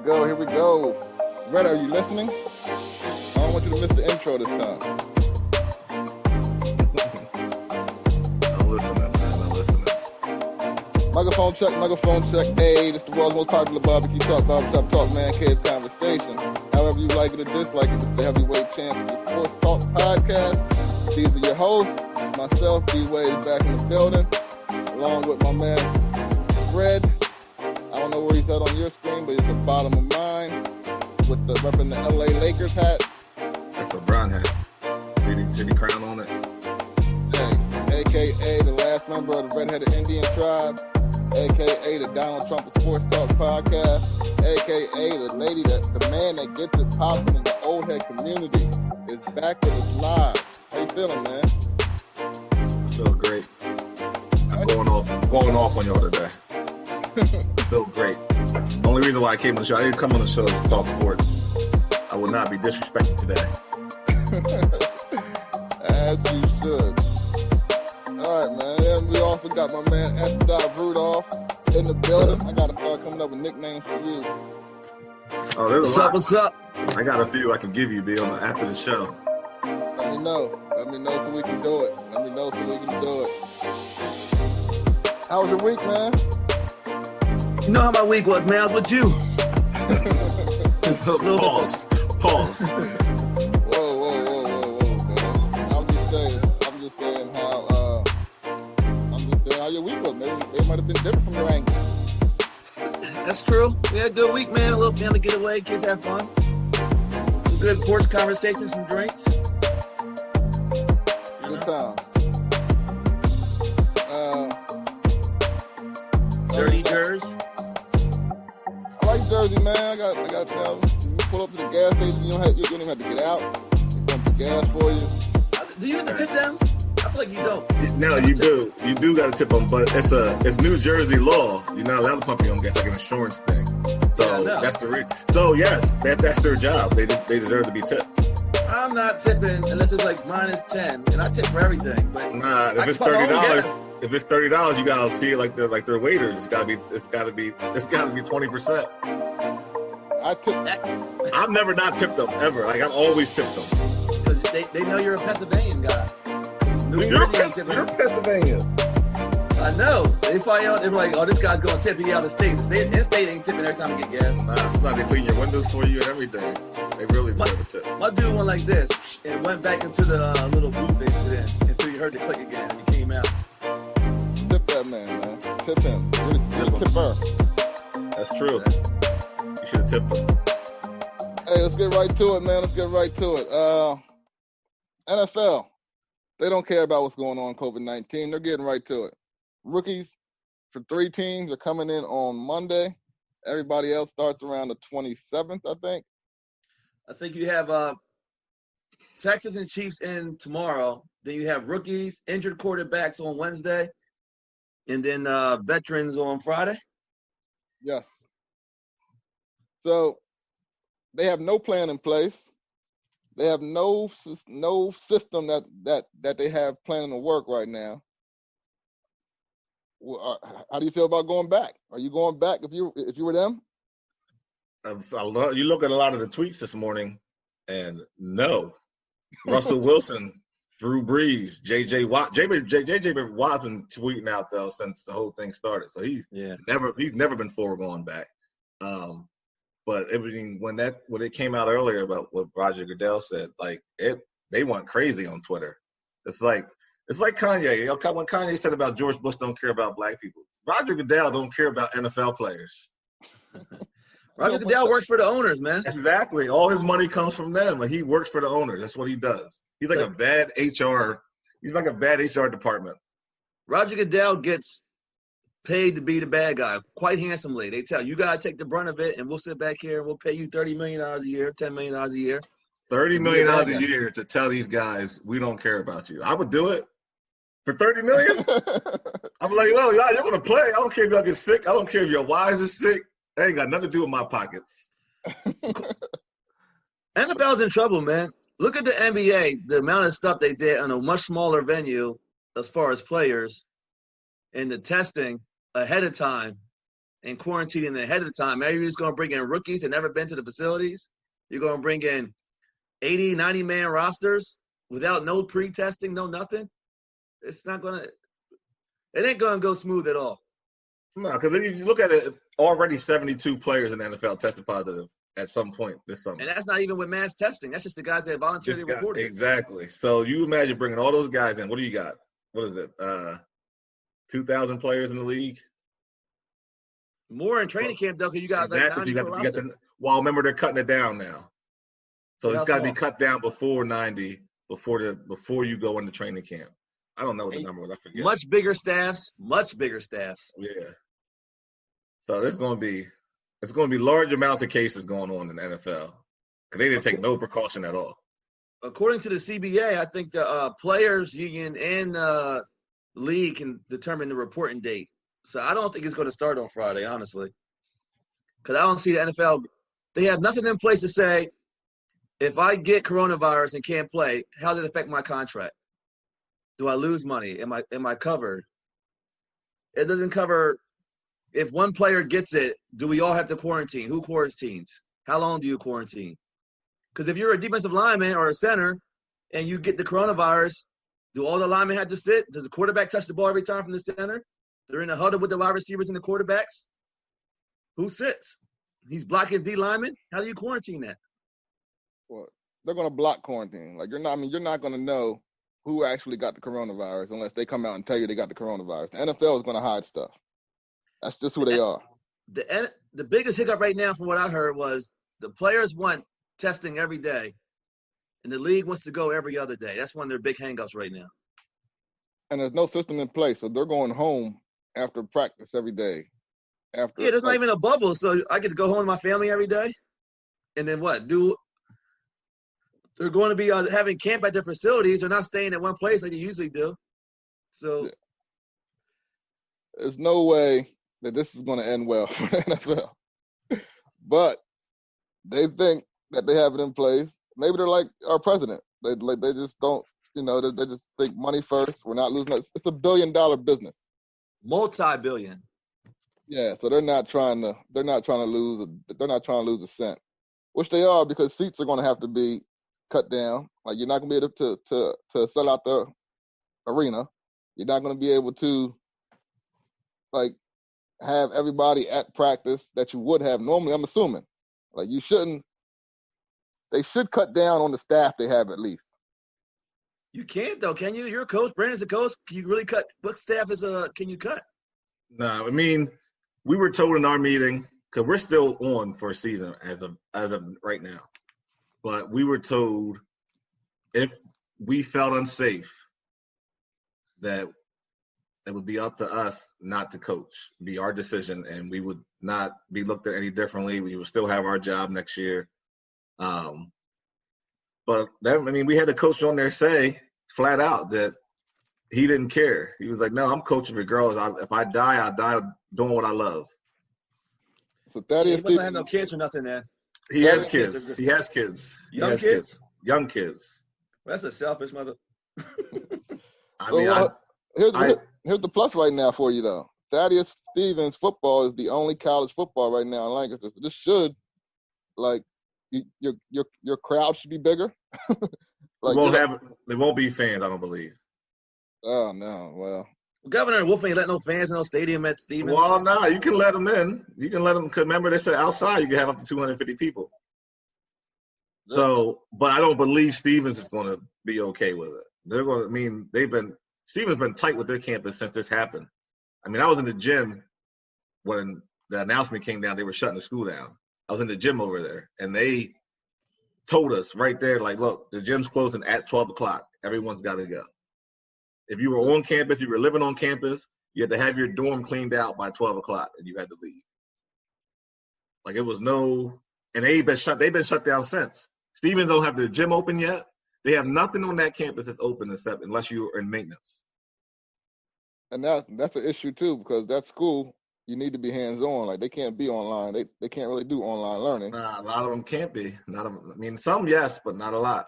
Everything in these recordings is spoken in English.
go. Red, are you listening? I don't want you to miss the intro this time. I'm listening. Microphone check. Hey, this is the world's most popular barbecue talk, barbershop talk, man cave conversation. However you like it or dislike it, this is the heavyweight champ of the Sports Talk Podcast. These are your hosts. Myself, D-Wade, is back in the building, along with my man, Fred. I don't know where he's at on your screen, but he's at the bottom of mine, with the repping the LA Lakers hat. That's the brown hat. Titty crown on it. Hey, a.k.a. the last member of the Red-Headed Indian Tribe, a.k.a. the Donald Trump of Sports Talk Podcast, a.k.a. the man that gets it popping in the old head community, is back with us live. How you feeling, man? Feel great. I'm going off on y'all today. Feel great. The only reason why I came on the show, I didn't come on the show to talk sports. I will not be disrespected today. As you should. All right, man. And we also got my man S. Rudolph in the building. I gotta start coming up with nicknames for you. Oh, there's a lot. What's up? I got a few I can give you, Bill, after the show. Let me know so we can do it. How was your week, man? You know how my week was, man. I was with you. Pause. Whoa, man. I'm just saying how your week was. Maybe it might have been different from your angle. That's true. We had a good week, man. A little family getaway. Kids have fun. Some good porch conversations, some drinks. Good time. Dirty Jers. I like Jersey, man. I got you pull up to the gas station, you don't even have to get out. They pump the gas for you. Do you have to tip them? I feel like you don't. No, you do. You do got to tip them, but it's New Jersey law. You're not allowed to pump your own gas, like an insurance thing. So that's the reason. So yes, that's their job. They deserve to be tipped. I'm not tipping unless it's like minus 10, and I tip for everything. But nah, if it's $30, you gotta see it like they're waiters. It's gotta be 20%. I've never not tipped them ever. Like I've always tipped them. Because they know you're a Pennsylvanian guy. You're Pennsylvania. I know. They find out, they're like, oh, this guy's going to tip you out of state. In-state ain't tipping every time you get gas. Nah, it's not. They clean your windows for you and everything. They really deserve a tip. My dude went like this and went back into the little booth they sit in until you heard the click again and he came out. Tip that man. Tip him. You're the tipper. That's true. You should have tipped him. Hey, let's get right to it, man. NFL. They don't care about what's going on in COVID-19. They're getting right to it. Rookies for 3 teams are coming in on Monday. Everybody else starts around the 27th, I think. I think you have Texans and Chiefs in tomorrow. Then you have rookies, injured quarterbacks on Wednesday, and then veterans on Friday. Yes. So they have no plan in place. They have no system that they have planning to work right now. How do you feel about going back? Are you going back if you were them? You look at a lot of the tweets this morning, and no. Russell Wilson, Drew Brees, J.J. Watt. J.J. Watt's been tweeting out though since the whole thing started, so he's never been forward going back. But everything when it came out earlier about what Roger Goodell said, they went crazy on Twitter. It's like Kanye. When Kanye said about George Bush don't care about black people, Roger Goodell don't care about NFL players. Roger Goodell works for the owners, man. Exactly. All his money comes from them. Like he works for the owners. That's what he does. He's like a bad HR. He's like a bad HR department. Roger Goodell gets paid to be the bad guy quite handsomely. They tell you gotta take the brunt of it, and we'll sit back here and we'll pay you $30 million a year, $10 million a year. $30 million a year to tell these guys we don't care about you. I would do it for $30 million. I'm like, well, y'all, you're gonna play. I don't care if y'all get sick. I don't care if your wives are sick. That ain't got nothing to do with my pockets. NFL's in trouble, man. Look at the NBA, the amount of stuff they did on a much smaller venue as far as players and the testing ahead of time and quarantining ahead of the time. Maybe you're just going to bring in rookies that never been to the facilities. You're going to bring in 80, 90-man rosters without no pre-testing, no nothing. It's not going to – it ain't going to go smooth at all. No, because then you look at it, already 72 players in the NFL tested positive at some point this summer. And that's not even with mass testing. That's just the guys that voluntarily reported. Exactly. So you imagine bringing all those guys in. What do you got? What is it? 2,000 players in the league? More in training camp, though, because you got exactly. like 90 well, remember, they're cutting it down now. So it's got to be cut down before 90, before you go into training camp. I don't know what the number was. I forget. Much bigger staffs. Yeah. So it's going to be large amounts of cases going on in the NFL because they didn't take no precaution at all. According to the CBA, I think the players union and league can determine the reporting date. So I don't think it's going to start on Friday, honestly, because I don't see the NFL. They have nothing in place to say, if I get coronavirus and can't play, how does it affect my contract? Do I lose money? Am I covered? It doesn't cover. If one player gets it, do we all have to quarantine? Who quarantines? How long do you quarantine? Because if you're a defensive lineman or a center and you get the coronavirus, do all the linemen have to sit? Does the quarterback touch the ball every time from the center? They're in a huddle with the wide receivers and the quarterbacks. Who sits? He's blocking D linemen. How do you quarantine that? Well, they're going to block quarantine. Like you're not going to know who actually got the coronavirus unless they come out and tell you they got the coronavirus. The NFL is going to hide stuff. That's just who they are. The biggest hiccup right now, from what I heard, was the players want testing every day, and the league wants to go every other day. That's one of their big hang-ups right now. And there's no system in place, so they're going home after practice every day. There's not even a bubble, so I get to go home with my family every day. And then what? They're going to be having camp at their facilities. They're not staying at one place like they usually do. So there's no way that this is going to end well for the NFL. But they think that they have it in place. Maybe they're like our president. They just don't, they just think money first. We're not losing. It's $1 billion business. Multi-billion. Yeah, so they're not trying to lose a cent, which they are, because seats are going to have to be cut down. Like, you're not going to be able to sell out the arena. You're not going to be able to have everybody at practice that you would have normally. I'm assuming, they should cut down on the staff they have at least. You can't though, can you? You're a coach. Brandon's a coach. Can you really cut? What staff can you cut? No, I mean, we were told in our meeting, because we're still on for a season as of right now, but we were told if we felt unsafe, that it would be up to us not to coach, be our decision, and we would not be looked at any differently. We would still have our job next year. But we had the coach on there say flat out that he didn't care. He was like, "No, I'm coaching for girls. If I die, I die doing what I love." So Thaddeus, he doesn't have no kids or nothing, man. He has kids. He has kids. Young kids. Young kids. Well, that's a selfish mother. Here's the plus right now for you, though. Thaddeus Stevens football is the only college football right now in Lancaster. So this should, your crowd should be bigger. They won't be fans, I don't believe. Oh no, well. Governor Wolf ain't let no fans in no stadium at Stevens. Well, no, you can let them in. You can let them. Cause remember, they said outside you can have up to 250 people. So, but I don't believe Stevens is going to be okay with it. They're going to. Stevens been tight with their campus since this happened. I was in the gym when the announcement came down. They were shutting the school down. I was in the gym over there, and they told us right there, look, the gym's closing at 12 o'clock. Everyone's got to go. If you were on campus, you were living on campus, you had to have your dorm cleaned out by 12 o'clock, and you had to leave. It was no – and they've been shut down since. Stevens don't have their gym open yet. They have nothing on that campus that's open unless you're in maintenance. And that's an issue, too, because that school, you need to be hands-on. They can't be online. They can't really do online learning. Nah, a lot of them can't be. Some, yes, but not a lot.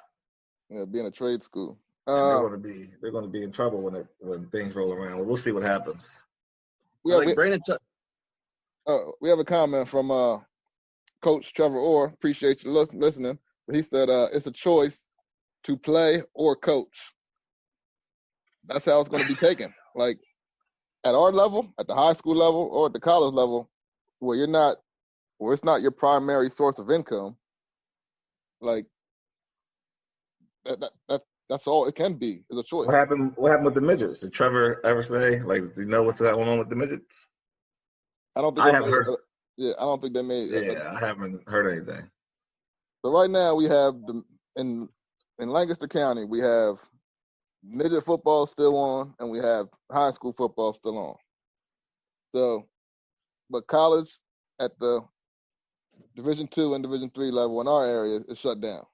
Yeah, being a trade school. They're going to be in trouble when things roll around. We'll see what happens. Brandon. We have a comment from Coach Trevor Orr. Appreciate you listening. He said it's a choice to play or coach. That's how it's going to be taken. Like at our level, at the high school level, or at the college level, where it's not your primary source of income. Like that's all it can be is a choice. What happened with the midgets? Did Trevor ever say, like, do you know what's going on with the midgets? I don't think I haven't heard. I don't think they made. Yeah, I haven't heard anything. So right now we have in Lancaster County we have midget football still on, and we have high school football still on. So, but college at the Division II and Division III level in our area is shut down.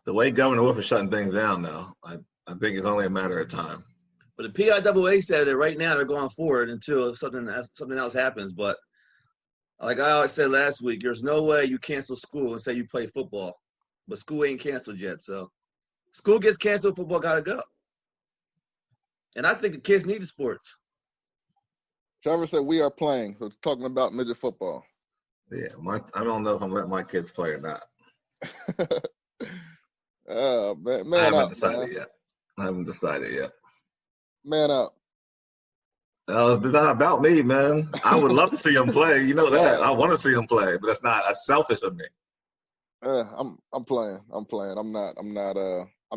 The way Governor Wolf is shutting things down now, I think it's only a matter of time. But the PIAA said that right now they're going forward until something else happens. But like I always said last week, there's no way you cancel school and say you play football. But school ain't canceled yet. So school gets canceled, football got to go. And I think the kids need the sports. Trevor said we are playing. So it's talking about midget football. Yeah, I don't know if I'm letting my kids play or not. Man I haven't up, decided man. yet. I haven't decided yet. Man up. It's not about me, man. I would love to see him play. You know that. I want to see him play, but that's selfish of me. I'm playing. I'm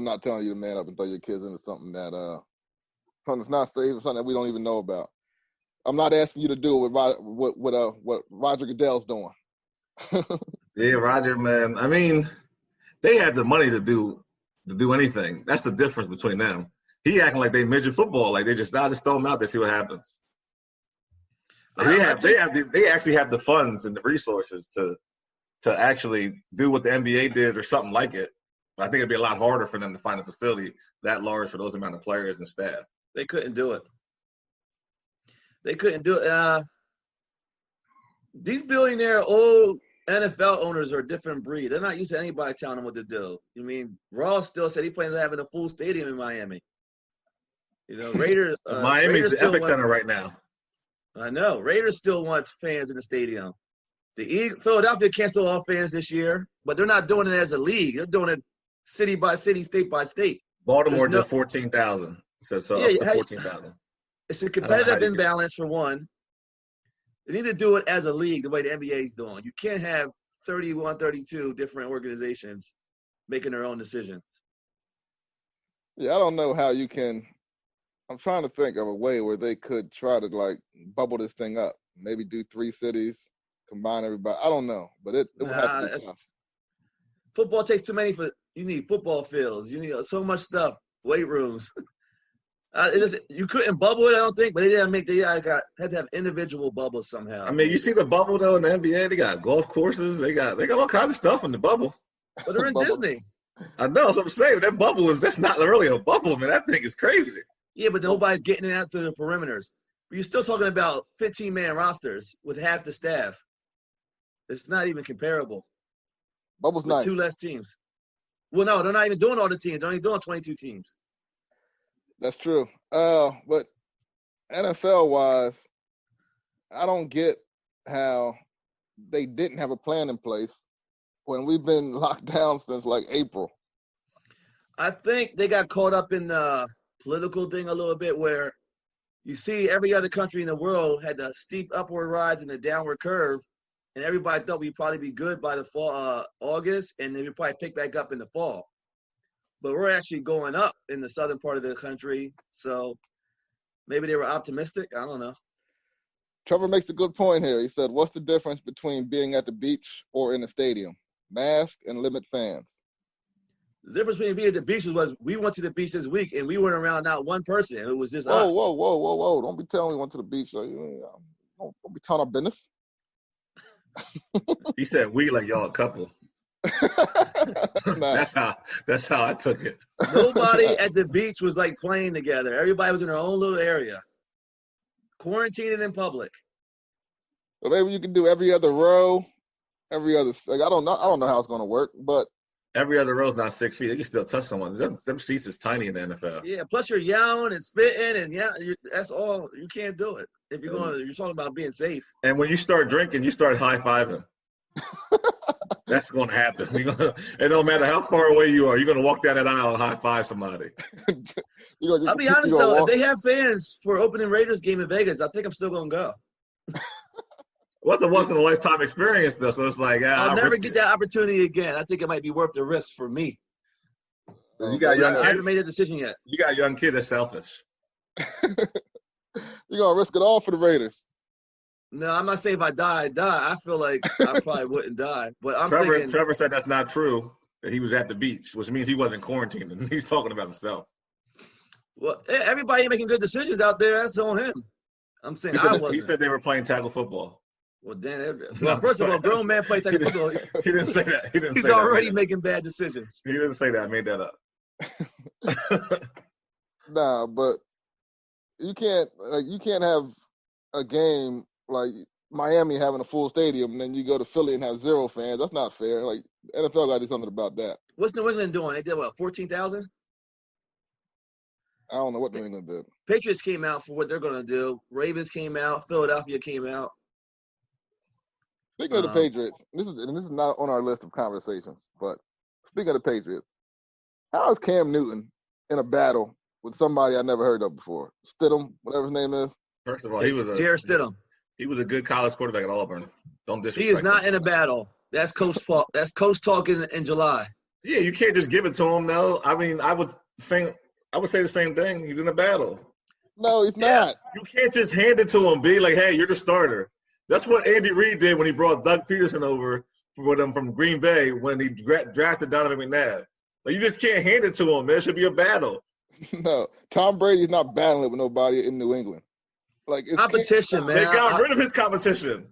not telling you to man up and throw your kids into something that's not safe, something that we don't even know about. I'm not asking you to do what Roger Goodell's doing. Yeah, Roger, man. I mean, they have the money to do anything. That's the difference between them. He acting like they midget football, like they just throw them out there, see what happens. They actually have the funds and the resources to actually do what the NBA did or something like it. I think it'd be a lot harder for them to find a facility that large for those amount of players and staff. They couldn't do it. These billionaire old NFL owners are a different breed. They're not used to anybody telling them what to do. You mean Ross still said he plans on having a full stadium in Miami. You know, Raiders. Miami's the epicenter right now. I know. Raiders still wants fans in the stadium. Philadelphia canceled all fans this year, but they're not doing it as a league. They're doing it city by city, state by state. Baltimore did 14,000. So up to 14,000. It's a competitive imbalance for one. They need to do it as a league the way the NBA is doing. You can't have 31, 32 different organizations making their own decisions. Yeah, I don't know how you can. I'm trying to think of a way where they could try to like bubble this thing up. Maybe do 3 cities, combine everybody. I don't know, but it would have to be tough. Football takes too many you need football fields. You need so much stuff, weight rooms. You couldn't bubble it, I don't think, but they had to have individual bubbles somehow. I mean, you see the bubble though in the NBA. They got golf courses. They got all kinds of stuff in the bubble. But they're in Disney. I know. That's what I'm saying. That's not really a bubble, man. That thing is crazy. Yeah, but nobody's getting it out to the perimeters. But you're still talking about 15-man rosters with half the staff. It's not even comparable. Bubble's nice. 2 less teams. Well, no, they're not even doing all the teams. They're only doing 22 teams. That's true. But NFL-wise, I don't get how they didn't have a plan in place when we've been locked down since like April. I think they got caught up in the political thing a little bit where you see every other country in the world had the steep upward rise and the downward curve, and everybody thought we'd probably be good by the fall, August, and then we'd probably pick back up in the fall. But we're actually going up in the southern part of the country, so maybe they were optimistic. I don't know. Trevor makes a good point here. He said, what's the difference between being at the beach or in a stadium? Mask and limit fans. The difference between being at the beach was we went to the beach this week, and we weren't around not one person. It was just us. Whoa. Don't be telling me we went to the beach. Don't be telling our business. He said we like y'all a couple. That's how I took it. Nobody at the beach was like playing together. Everybody was in their own little area, quarantining in public. Well, maybe you can do every other row, every other. Like, I don't know how it's going to work, but Every other row's not 6 feet. They can still touch someone. Them seats is tiny in the NFL. Yeah, plus you're yelling and spitting, and that's all. You can't do it if you're talking about being safe. And when you start drinking, you start high-fiving. That's going to happen. It don't matter how far away you are. You're going to walk down that aisle and high-five somebody. I'll be honest, though. If they have fans for opening Raiders game in Vegas, I think I'm still going to go. Well, it's a once-in-a-lifetime experience, though, so it's like, I'll never get that opportunity again. I think it might be worth the risk for me. You got young kids. I haven't made a decision yet. You got a young kid that's selfish. You're going to risk it all for the Raiders. No, I'm not saying if I die, I die. I feel like I probably wouldn't die. But Trevor said that's not true, that he was at the beach, which means he wasn't quarantined. And he's talking about himself. Well, everybody making good decisions out there. That's on him. I'm saying I wasn't. He said they were playing tackle football. Well, first of all, grown man play tackle football. He didn't say that. He's already making bad decisions. He didn't say that. I made that up. Nah, but you can't have a game like Miami having a full stadium and then you go to Philly and have 0 fans. That's not fair. Like, NFL got to do something about that. What's New England doing? They did, 14,000? I don't know what New England did. Patriots came out for what they're going to do. Ravens came out. Philadelphia came out. Speaking of the Patriots, this is not on our list of conversations, but speaking of the Patriots, how is Cam Newton in a battle with somebody I never heard of before? Stidham, whatever his name is. First of all, Jarrett Stidham. He was a good college quarterback at Auburn. Don't disrespect He is not him. in a battle. That's coach talk in July. Yeah, you can't just give it to him, though. I mean, I would say the same thing. He's in a battle. No, he's not. You can't just hand it to him, be like, hey, you're the starter. That's what Andy Reid did when he brought Doug Peterson over for them from Green Bay when he drafted Donovan McNabb. Like, you just can't hand it to him. There should be a battle. No, Tom Brady's not battling with nobody in New England. Like, it's competition, man. They got rid of his competition.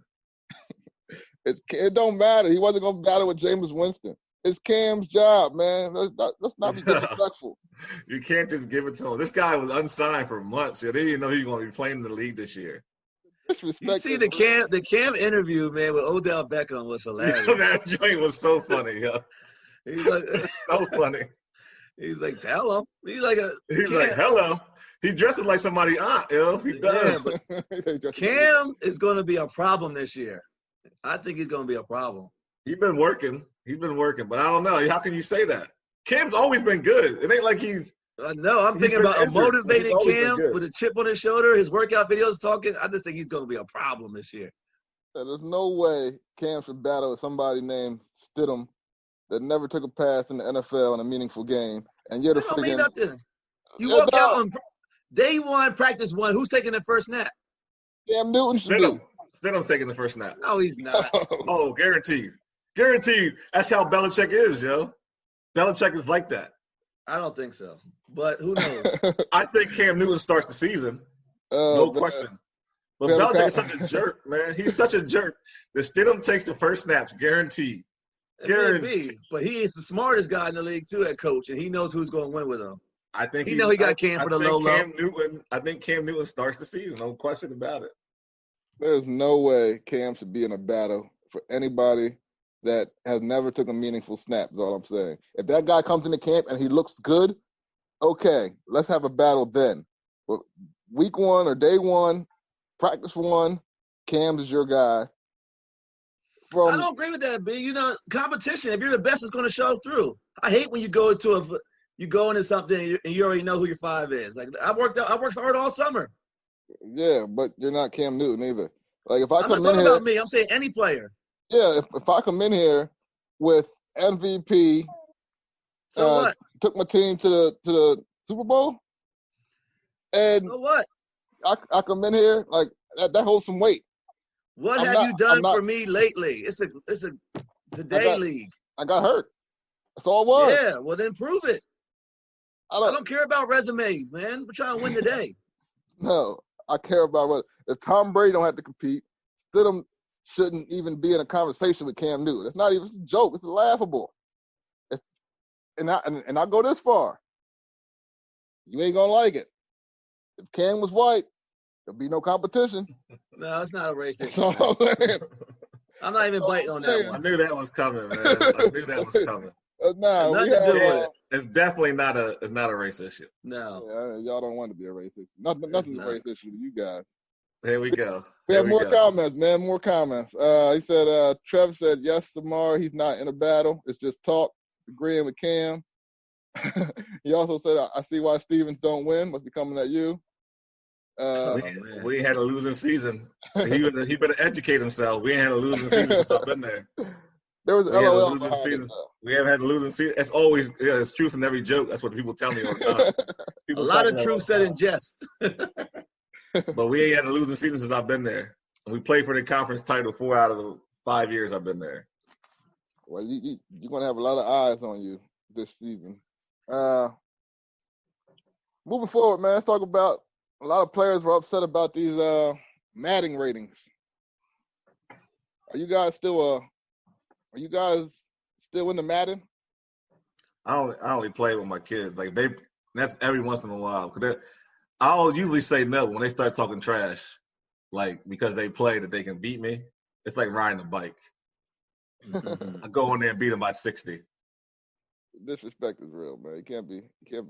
It don't matter. He wasn't going to battle with Jameis Winston. It's Cam's job, man. Let's not be disrespectful. You can't just give it to him. This guy was unsigned for months. They didn't know he was going to be playing in the league this year. You see the Cam interview, man, with Odell Beckham was hilarious. That joint was so funny, yo. He's like, so funny. He's like, tell him. He's like, hello. He dresses like somebody's aunt, yo. He does. Yeah, Cam is going to be a problem this year. I think he's going to be a problem. He's been working, but I don't know. How can you say that? Cam's always been good. It ain't like he's. No, I'm thinking about a motivated Cam with a chip on his shoulder, his workout videos talking. I just think he's going to be a problem this year. There's no way Cam should battle with somebody named Stidham that never took a pass in the NFL in a meaningful game. And you're the freaking. Mean nothing. You walk out on day 1, practice 1. Who's taking the first snap? Cam Newton should be. Stidham's taking the first snap. No, he's not. Oh, guaranteed. Guaranteed. That's how Belichick is, yo. Belichick is like that. I don't think so. But who knows? I think Cam Newton starts the season. No question. But Belichick is such a jerk, man. He's such a jerk. The Stidham takes the first snaps, guaranteed. Guaranteed. But he is the smartest guy in the league, too, at coach, and he knows who's going to win with him. I think he got Cam for the low. I think Cam Newton starts the season. No question about it. There's no way Cam should be in a battle for anybody that has never took a meaningful snap, is all I'm saying. If that guy comes into camp and he looks good, okay, let's have a battle then. But week 1 or day 1, practice 1, Cam's is your guy. I don't agree with that, B. You know, competition, if you're the best, it's going to show through. I hate when you go into something and you already know who your 5 is. Like, I worked hard all summer. Yeah, but you're not Cam Newton either. Like, if I'm not talking about me. I'm saying any player. Yeah, if I come in here with MVP, so what? Took my team to the Super Bowl, and so what? I come in here like that holds some weight. What have you done for me lately? It's a today league. I got hurt. That's all it was. Yeah, well then prove it. I don't care about resumes, man. We're trying to win today. No, I care about what if Tom Brady don't have to compete. Stidham shouldn't even be in a conversation with Cam Newton. It's not even a joke. It's laughable. And I go this far. You ain't gonna like it. If Cam was white, there'd be no competition. No, it's not a race issue. I'm not even biting on that one. I knew that was coming, man. I knew that was coming. Nah, Nothing we to have, do with it. It's definitely not a race issue. No. yeah, y'all don't want to be a race issue. Nothing's a race issue to you guys. Here we go. We have more comments, man. More comments. He said, Trev said, yes, tomorrow he's not in a battle. It's just talk. Agreeing with Cam. He also said, I see why Stevens don't win. Must be coming at you. We ain't had a losing season. He better educate himself. We ain't had a losing season since I've been there. There was LOL losing season. We haven't had a losing season. It's always it's truth in every joke. That's what people tell me all the time. A lot of truth said in jest. But we ain't had a losing season since I've been there. And we played for the conference title 4 out of the 5 years I've been there. Well, you're going to have a lot of eyes on you this season. Moving forward, man, let's talk about a lot of players were upset about these Madden ratings. Are you guys still in the Madden? I only play with my kids. Like that's every once in a while. I'll usually say no when they start talking trash, like because they play that they can beat me. It's like riding a bike. I go in there and beat them by 60. Disrespect is real, man. You can't be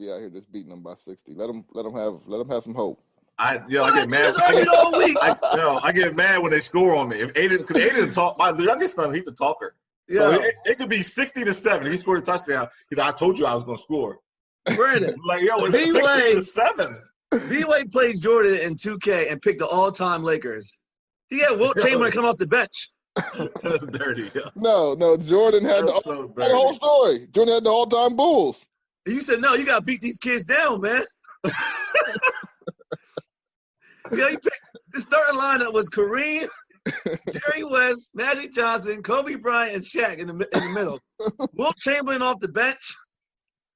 out here just beating them by 60. Let them have some hope. I get mad. I get mad when they score on me. If Aiden talk, my youngest son, he's a talker. Yeah. So it could be 60-7. He scored a touchdown. He's like, I told you I was gonna score. Brandon, like, yo, it's 60-7. B-Way played Jordan in 2K and picked the all-time Lakers. He had Wilt Chamberlain come off the bench. That's dirty. Yeah. No, Jordan had the whole story. Jordan had the all-time Bulls. And you said, no, you gotta beat these kids down, man. Yeah, he picked the starting lineup was Kareem, Jerry West, Magic Johnson, Kobe Bryant, and Shaq in the middle. Wilt Chamberlain off the bench.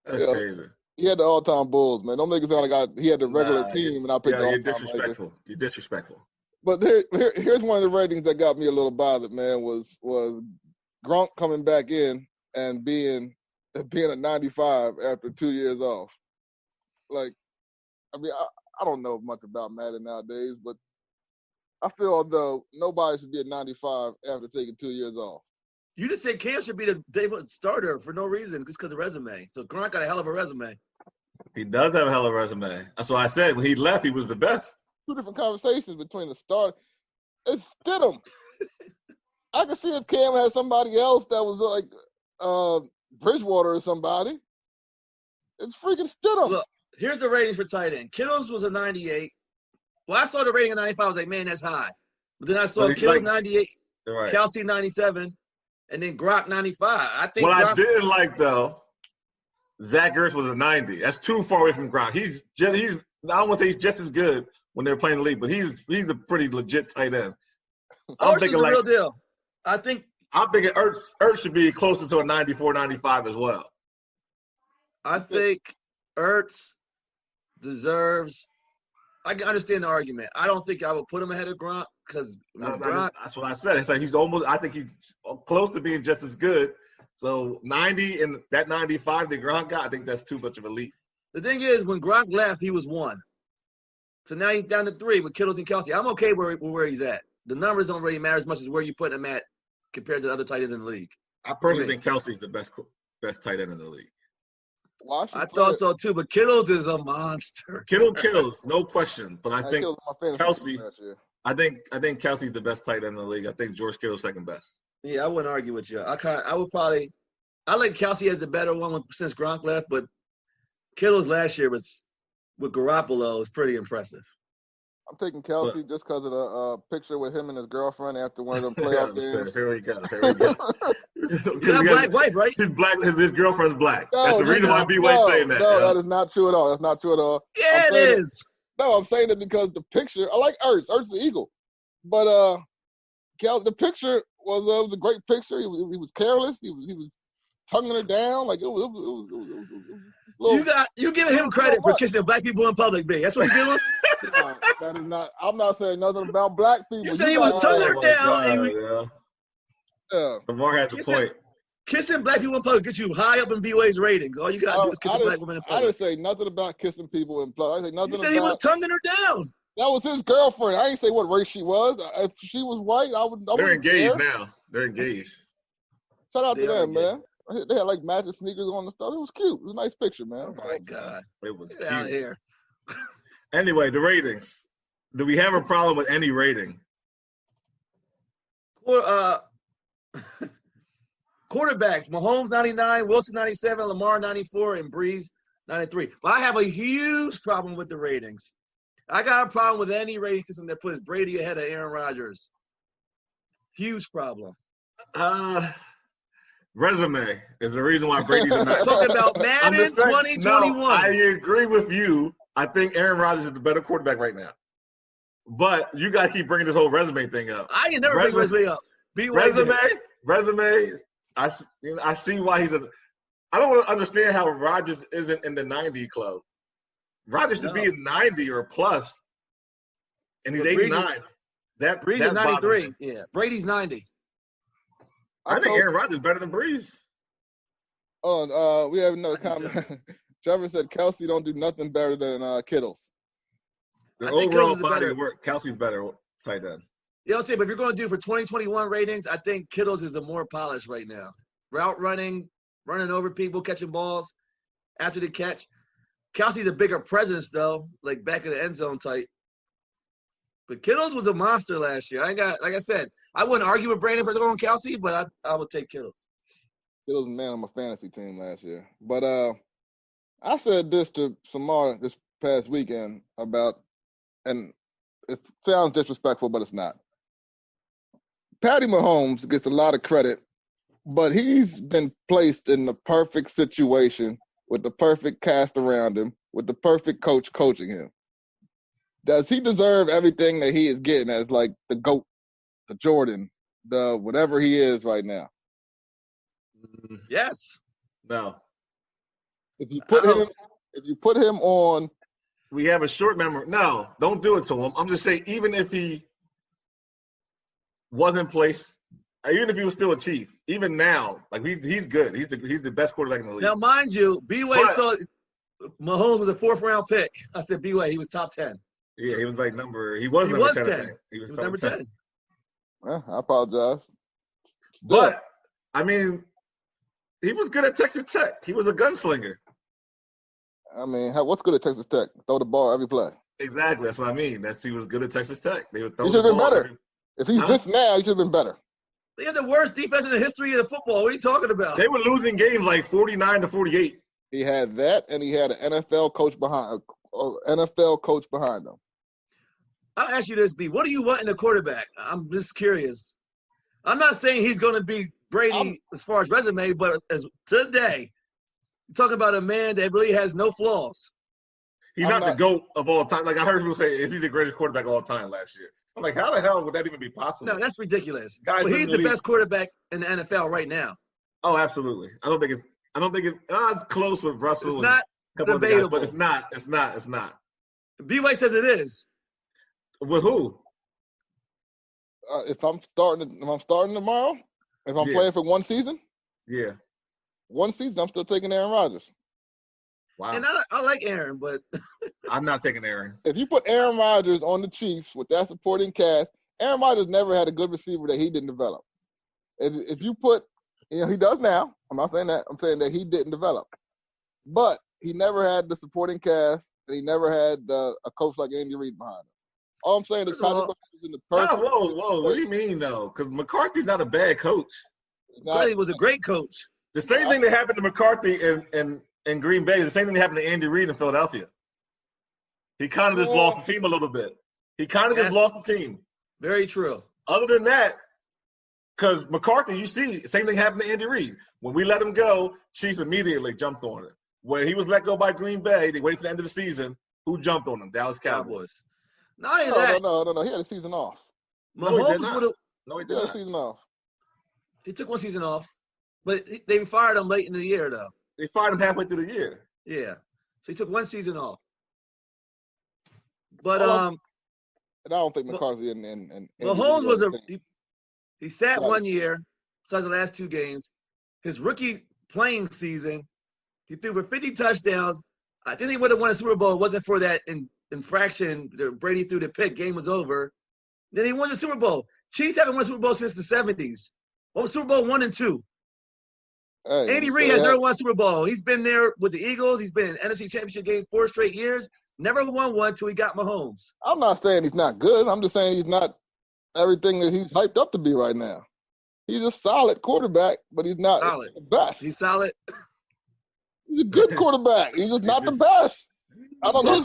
That's crazy. He had the all-time Bulls, man. Don't make it sound like he had the regular team and I picked the all-time You're disrespectful. Lakers. You're disrespectful. But here's one of the ratings that got me a little bothered, man, was Gronk coming back in and being a 95 after 2 years off. Like, I mean, I don't know much about Madden nowadays, but I feel as though nobody should be at 95 after taking 2 years off. You just said Cam should be the David starter for no reason, just because of resume. So Gronk got a hell of a resume. He does have a hell of a resume. That's what I said. When he left, he was the best. Two different conversations between the start. It's Stidham. I could see if Cam had somebody else that was like Bridgewater or somebody. It's freaking Stidham. Look, here's the rating for tight end. Kittles was a 98. Well, I saw the rating of 95. I was like, man, that's high. But then I saw Kittles 98, right. Kelsey 97, and then Gronk 95. I think I didn't like, though, Zach Ertz was a 90. That's too far away from Gronk. I don't want to say he's just as good when they're playing the league, but he's a pretty legit tight end. Ertz is the real deal. I'm thinking Ertz should be closer to a 94, 95 as well. I think Ertz deserves – I can understand the argument. I don't think I would put him ahead of Gronk because that's what I said. It's like I think he's close to being just as good. So 90 and that 95 that Gronk got, I think that's too much of a leap. The thing is, when Gronk left, he was 1. So now he's down to 3 with Kittles and Kelsey. I'm okay where he's at. The numbers don't really matter as much as where you put him at compared to the other tight ends in the league. I personally think Kelsey's the best tight end in the league. I thought so too, but Kittles is a monster. Kittle kills, no question. But I think Kelsey. I think Kelsey's the best tight end in the league. I think George Kittle's second best. Yeah, I wouldn't argue with you. I like Kelsey as the better one since Gronk left, but Kittle's last year with Garoppolo is pretty impressive. I'm taking Kelsey just because of the picture with him and his girlfriend after one of them playoff games. Here we go. You got a black wife, right? He's black. His girlfriend's black. That's the reason why B-Way's saying that. No, that is not true at all. That's not true at all. Yeah, it is. No, I'm saying it because the picture. I like Ertz. Ertz the Eagle, but the picture was a great picture. He was careless. He was tonguing her down like it was you giving him credit for kissing black people in public, B. That's what you're doing? No, that is not. I'm not saying nothing about black people. You said he was tonguing her down. Yeah. Samar has a point. Kissing black people in public gets you high up in B-Way's ratings. All you got to do is kiss a black woman in public. I didn't say nothing about kissing people in public. I didn't say nothing he was tonguing her down. That was his girlfriend. I didn't say what race she was. If she was white, I would. They're engaged now. They're engaged. Shout out to them, man. They had like matching sneakers on the stuff. It was cute. It was a nice picture, man. Oh my God. It was Get out of cute. here. Anyway, the ratings. Do we have a problem with any rating? Quarterbacks, Mahomes 99, Wilson 97, Lamar 94, and Breeze 93. But I have a huge problem with the ratings. I got a problem with any rating system that puts Brady ahead of Aaron Rodgers. Huge problem. Resume is the reason why Brady's not. Talking about Madden 2021. No, I agree with you. I think Aaron Rodgers is the better quarterback right now. But you got to keep bringing this whole resume thing up. I ain't never bring resume up. Resume. I see why he's a. I don't understand how Rodgers isn't in the 90 club. Rodgers should be in 90 or plus, and he's 89. Breeze is 93. Yeah, Brady's 90. I think Aaron Rodgers is better than Breeze. Oh, we have another comment. Trevor said Kelsey don't do nothing better than Kittles. The overall body of work, Kelsey's better tight end. You know what I'm saying? But if you're going to do for 2021 ratings, I think Kittles is the more polished right now. Route running, running over people, catching balls after the catch. Kelsey's a bigger presence, though, like back in the end zone type. But Kittles was a monster last year. Like I said, I wouldn't argue with Brandon for going Kelsey, but I would take Kittles. Kittles was man on my fantasy team last year. But I said this to Samar this past weekend about, and it sounds disrespectful, but it's not. Patty Mahomes gets a lot of credit, but he's been placed in the perfect situation with the perfect cast around him, with the perfect coach coaching him. Does he deserve everything that he is getting as like the GOAT, the Jordan, the whatever he is right now? Yes. No. If you put him on, we have a short memory. No, don't do it to him. I'm just saying, even if he wasn't placed, even if he was still a Chief, even now, like he's good. He's the best quarterback in the league. Now, mind you, B-Way thought Mahomes was a 4th-round pick. I said B-Way, he was top 10. Yeah, he was like He was number 10. He was number 10. Well, I apologize. But, I mean, he was good at Texas Tech. He was a gunslinger. I mean, what's good at Texas Tech? Throw the ball every play. Exactly. That's what I mean. He was good at Texas Tech. They would throw he should have been better. If he's this now, he should have been better. They had the worst defense in the history of the football. What are you talking about? They were losing games like 49-48. He had that, and he had an NFL coach behind him. I'll ask you this, B. What do you want in a quarterback? I'm just curious. I'm not saying he's going to be Brady as far as resume, but as today, you're talking about a man that really has no flaws. He's not the GOAT of all time. Like I heard people say, is he the greatest quarterback of all time last year? I'm like, how the hell would that even be possible? No, that's ridiculous. But he's the best quarterback in the NFL right now. Oh, absolutely. I don't think it's close with Russell. It's not debatable. Guys, but it's not. B-Way says it is. With who? If I'm starting tomorrow, if I'm playing for one season, one season, I'm still taking Aaron Rodgers. Wow. And I like Aaron, but I'm not taking Aaron. If you put Aaron Rodgers on the Chiefs with that supporting cast, Aaron Rodgers never had a good receiver that he didn't develop. If you put, he does now. I'm not saying that. I'm saying that he didn't develop. But he never had the supporting cast, and he never had a coach like Andy Reid behind him. All I'm saying is Patrick Mahomes is in the perfect. Whoa. What do you mean, though? Because McCarthy's not a bad coach. But he was a great coach. The same thing that happened to McCarthy in Green Bay is the same thing that happened to Andy Reid in Philadelphia. He kind of just lost the team a little bit. He kind of just lost the team. Very true. Other than that, because McCarthy, you see, same thing happened to Andy Reid. When we let him go, Chiefs immediately jumped on it. When he was let go by Green Bay, they waited to the end of the season. Who jumped on him? Dallas Cowboys. No. He had a season off. Mahomes No, he did not. A season off. He took one season off, but they fired him late in the year, though. They fired him halfway through the year. Yeah. So he took one season off. But and I don't think McCarthy and Mahomes was he sat 1 year, besides the last 2 games. His rookie playing season, he threw for 50 touchdowns. I think he would have won a Super Bowl. It wasn't for that infraction. Brady threw the pick. Game was over. Then he won the Super Bowl. Chiefs haven't won a Super Bowl since the 70s. What was Super Bowl 1 and 2? Hey, Andy Reid has never won a Super Bowl. He's been there with the Eagles. He's been in NFC Championship game 4 straight years. Never won one until he got Mahomes. I'm not saying he's not good. I'm just saying he's not everything that he's hyped up to be right now. He's a solid quarterback, but he's not the best. He's solid. He's a good quarterback. He's just not the best. I don't know.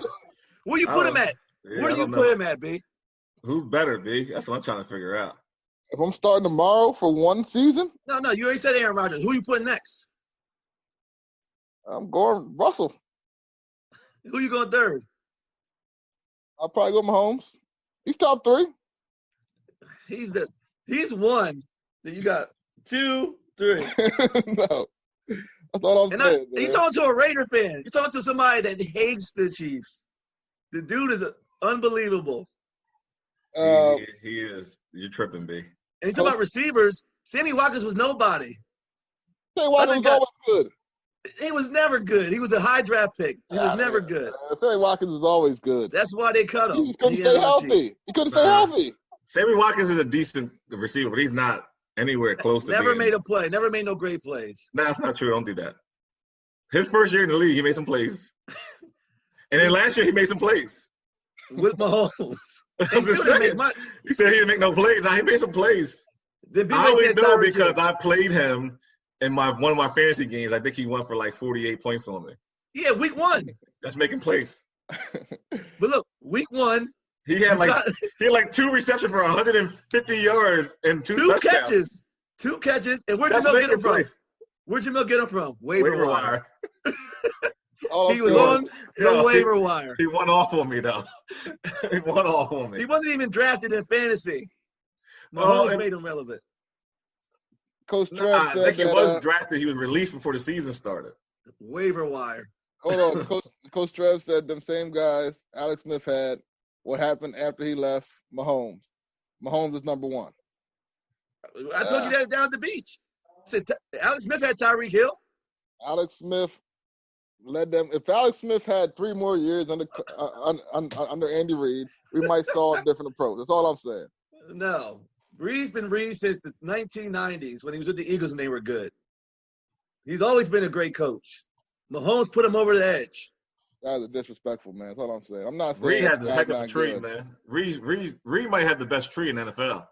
Where you put him at? Yeah, Where do you put him at, B? Who's better, B? That's what I'm trying to figure out. If I'm starting tomorrow for one season? No, you already said Aaron Rodgers. Who you putting next? I'm going Russell. Who you going third? I'll probably go Mahomes. He's top 3. He's one. Then you got 2, 3. No. That's all I'm saying. You're talking to a Raider fan. You're talking to somebody that hates the Chiefs. The dude is unbelievable. He is. You're tripping, B. And you talk about receivers. Sammy Watkins was nobody. Sammy Watkins was always good. He was never good. He was a high draft pick. He was never good. Sammy Watkins was always good. That's why they cut him. He couldn't stay healthy. He couldn't stay healthy. Sammy Watkins is a decent receiver, but he's not anywhere close to Never made a play. Never made no great plays. No, that's not true. Don't do that. His first year in the league, he made some plays. And then last year, he made some plays. With Mahomes. He still didn't make much. He said he didn't make no plays. Now he made some plays. I only know because I played him in one of my fantasy games. I think he won for like 48 points on me. Yeah, week 1. That's making plays. But look, week 1. He had like 2 receptions for 150 yards and 2 touchdowns. 2 catches. And where'd Jamil get him from? Where'd Jamil get him from? Waiver wire. He was on the waiver wire. He won off on me, though. He won off on me. He wasn't even drafted in fantasy. Mahomes made him relevant. Coach Trev said I think he wasn't drafted. He was released before the season started. Waiver wire. Hold on. Coach Trev said them same guys Alex Smith had. What happened after he left Mahomes? Mahomes is number 1. I told you that down at the beach. I said Alex Smith had Tyreek Hill. Alex Smith led them. If Alex Smith had 3 more years under Andy Reid, we might saw a different approach. That's all I'm saying. No. Reid's been Reid since the 1990s when he was with the Eagles and they were good. He's always been a great coach. Mahomes put him over the edge. That is disrespectful, man. That's all I'm saying. I'm not saying Reid has the heck of a tree, man. Reid might have the best tree in the NFL.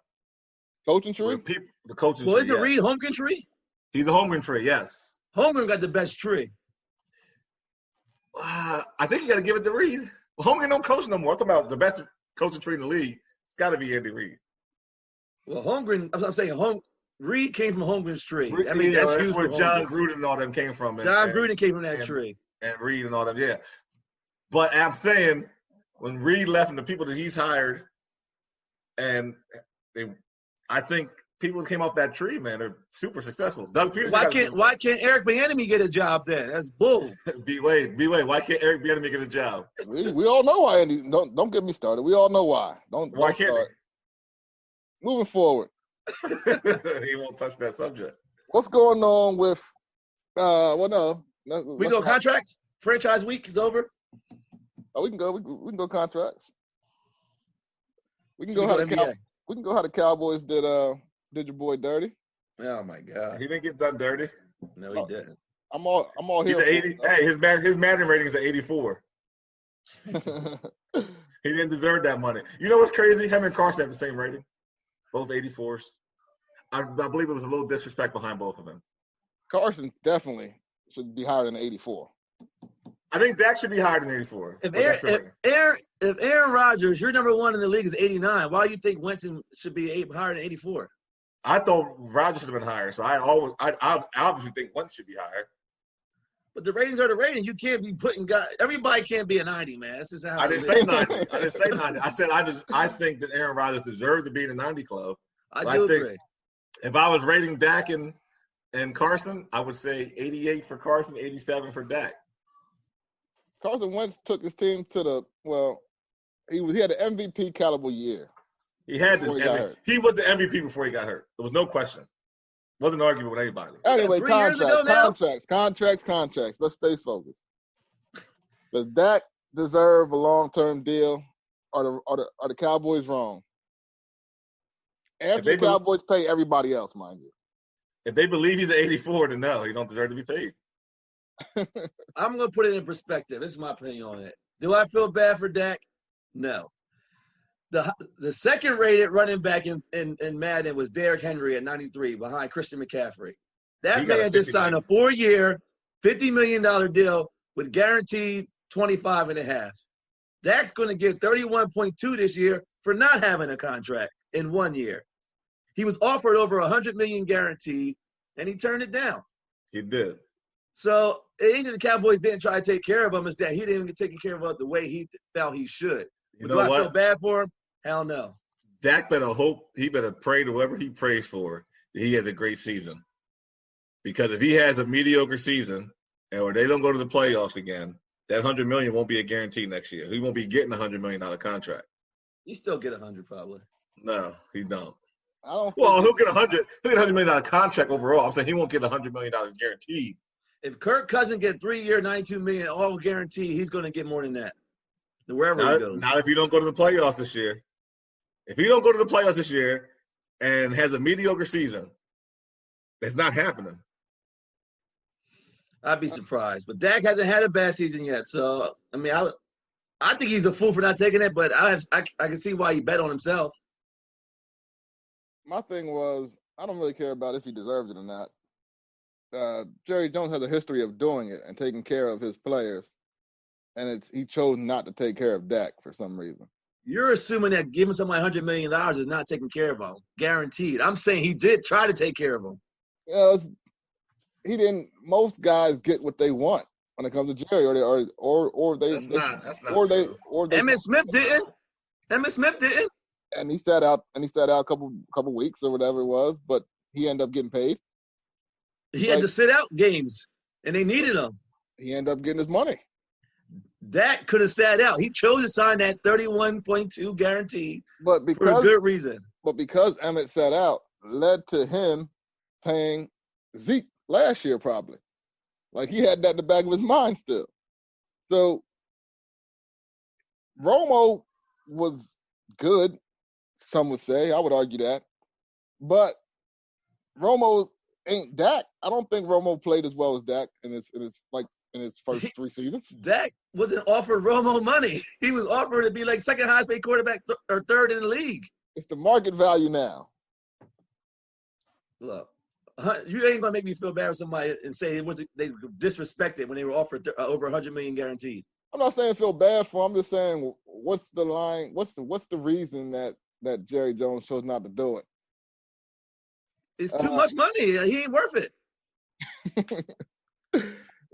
Coaching tree? The coaching tree. Well, is it Reid Holmgren tree? He's a Holmgren tree, yes. Holmgren got the best tree. I think you got to give it to Reid. Well, Holmgren don't coach no more. I'm talking about the best coaching tree in the league. It's got to be Andy Reid. Well, Holmgren, I'm saying Reid came from Holmgren's tree. I mean, that's huge where John Gruden and all them came from. John Gruden came from that tree. And Reid and all them, yeah. But I'm saying when Reid left and the people that he's hired, and I think people that came off that tree, man, are super successful. Doug Peterson. Why can't Eric Bieniemy get a job then? That's bull. B-Way. Why can't Eric Bieniemy get a job? We all know why. Andy, don't get me started. We all know why. Why can't he? Moving forward. He won't touch that subject. What's going on with? No. We go contracts. Franchise week is over. Oh, we can go. We can go contracts. We can go how the Cowboys did your boy dirty. Oh my God. He didn't get done dirty. No, he didn't. I'm all here. He's 80. Hey, his Madden rating is at 84. He didn't deserve that money. You know what's crazy? Him and Carson have the same rating, both 84s. I believe it was a little disrespect behind both of them. Carson definitely should be higher than 84. I think Dak should be higher than 84. If Aaron Rodgers, your number 1 in the league, is 89, why do you think Winston should be higher than 84? I thought Rodgers should have been higher, so I obviously think Winston should be higher. But the ratings are the ratings. You can't be putting guys. Everybody can't be a 90, man. That's just how I didn't say 90. I didn't say 90. I said I think that Aaron Rodgers deserved to be in the 90 club. I do agree. If I was rating Dak and Carson, I would say 88 for Carson, 87 for Dak. Carson Wentz took his team to he had an MVP caliber year. He had he was the MVP before he got hurt. There was no question. Wasn't an argument with anybody. Anyway, contracts. Let's stay focused. Does Dak deserve a long-term deal? Are the Cowboys wrong? After the Cowboys pay everybody else, mind you. If they believe he's an 84, then no, he don't deserve to be paid. I'm going to put it in perspective. This is my opinion on it. Do I feel bad for Dak? No. The second-rated running back in Madden was Derrick Henry at 93 behind Christian McCaffrey. That man just signed a 4-year, $50 million deal with guaranteed 25.5. Dak's going to get 31.2 this year for not having a contract in 1 year. He was offered over $100 million guaranteed, and he turned it down. He did. So it ain't that the Cowboys didn't try to take care of him. It's that he didn't get taken care of the way he felt he should. Do I feel bad for him? Hell no. Dak better hope, he better pray to whoever he prays for that he has a great season. Because if he has a mediocre season or they don't go to the playoffs again, that $100 million won't be a guarantee next year. He won't be getting a $100 million contract. He still get 100 probably. No, he don't. He'll get $100 million contract overall. I'm saying he won't get $100 million guaranteed. If Kirk Cousins get 3-year, $92 million, all guaranteed, he's going to get more than that. Wherever he goes. Not if you don't go to the playoffs this year. If he don't go to the playoffs this year and has a mediocre season, that's not happening. I'd be surprised. But Dak hasn't had a bad season yet. So, I mean, I think he's a fool for not taking it, but I can see why he bet on himself. My thing was, I don't really care about if he deserves it or not. Jerry Jones has a history of doing it and taking care of his players, and he chose not to take care of Dak for some reason. You're assuming that giving somebody $100 million is not taking care of him, guaranteed. I'm saying he did try to take care of him. He didn't. Most guys get what they want when it comes to Jerry, or they. That's not or they. Emmitt Smith didn't. And he sat out a couple weeks or whatever it was, but he ended up getting paid. He had to sit out games, and they needed him. He ended up getting his money. Dak could have sat out. He chose to sign that 31.2 guarantee for a good reason. But because Emmitt sat out, led to him paying Zeke last year probably. Like he had that in the back of his mind still. So Romo was good, some would say. I would argue that. But Romo ain't Dak. I don't think Romo played as well as Dak in his first 3 seasons. Dak wasn't offered Romo money. He was offered to be like second highest paid quarterback or third in the league. It's the market value now. Look, you ain't gonna make me feel bad with somebody and say they disrespected when they were offered over $100 million guaranteed. I'm not saying feel bad for him. I'm just saying what's the line? What's the reason that Jerry Jones chose not to do it? It's too much money. He ain't worth it.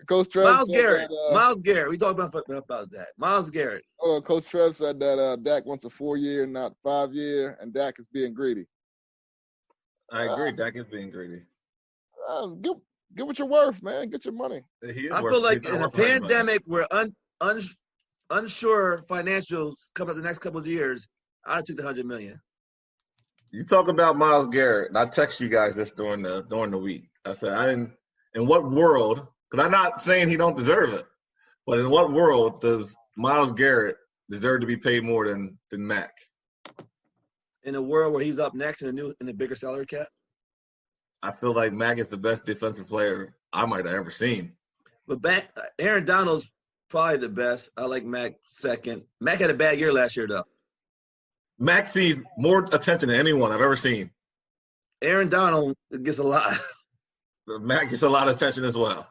Coach Trev Myles Garrett. We talked about that. Myles Garrett. Coach Trev said that Dak wants a 4-year, not 5-year, and Dak is being greedy. I agree. Dak is being greedy. Get what you're worth, man. Get your money. I feel like in a pandemic where unsure financials come up the next couple of years, I'd take the $100 million. You talk about Myles Garrett, and I text you guys this during the week. I said, in what world? Because I'm not saying he don't deserve it, but in what world does Myles Garrett deserve to be paid more than Mac? In a world where he's up next in a bigger salary cap? I feel like Mac is the best defensive player I might have ever seen. But Aaron Donald's probably the best. I like Mac second. Mac had a bad year last year, though. Mac sees more attention than anyone I've ever seen. Aaron Donald gets a lot. Mac gets a lot of attention as well.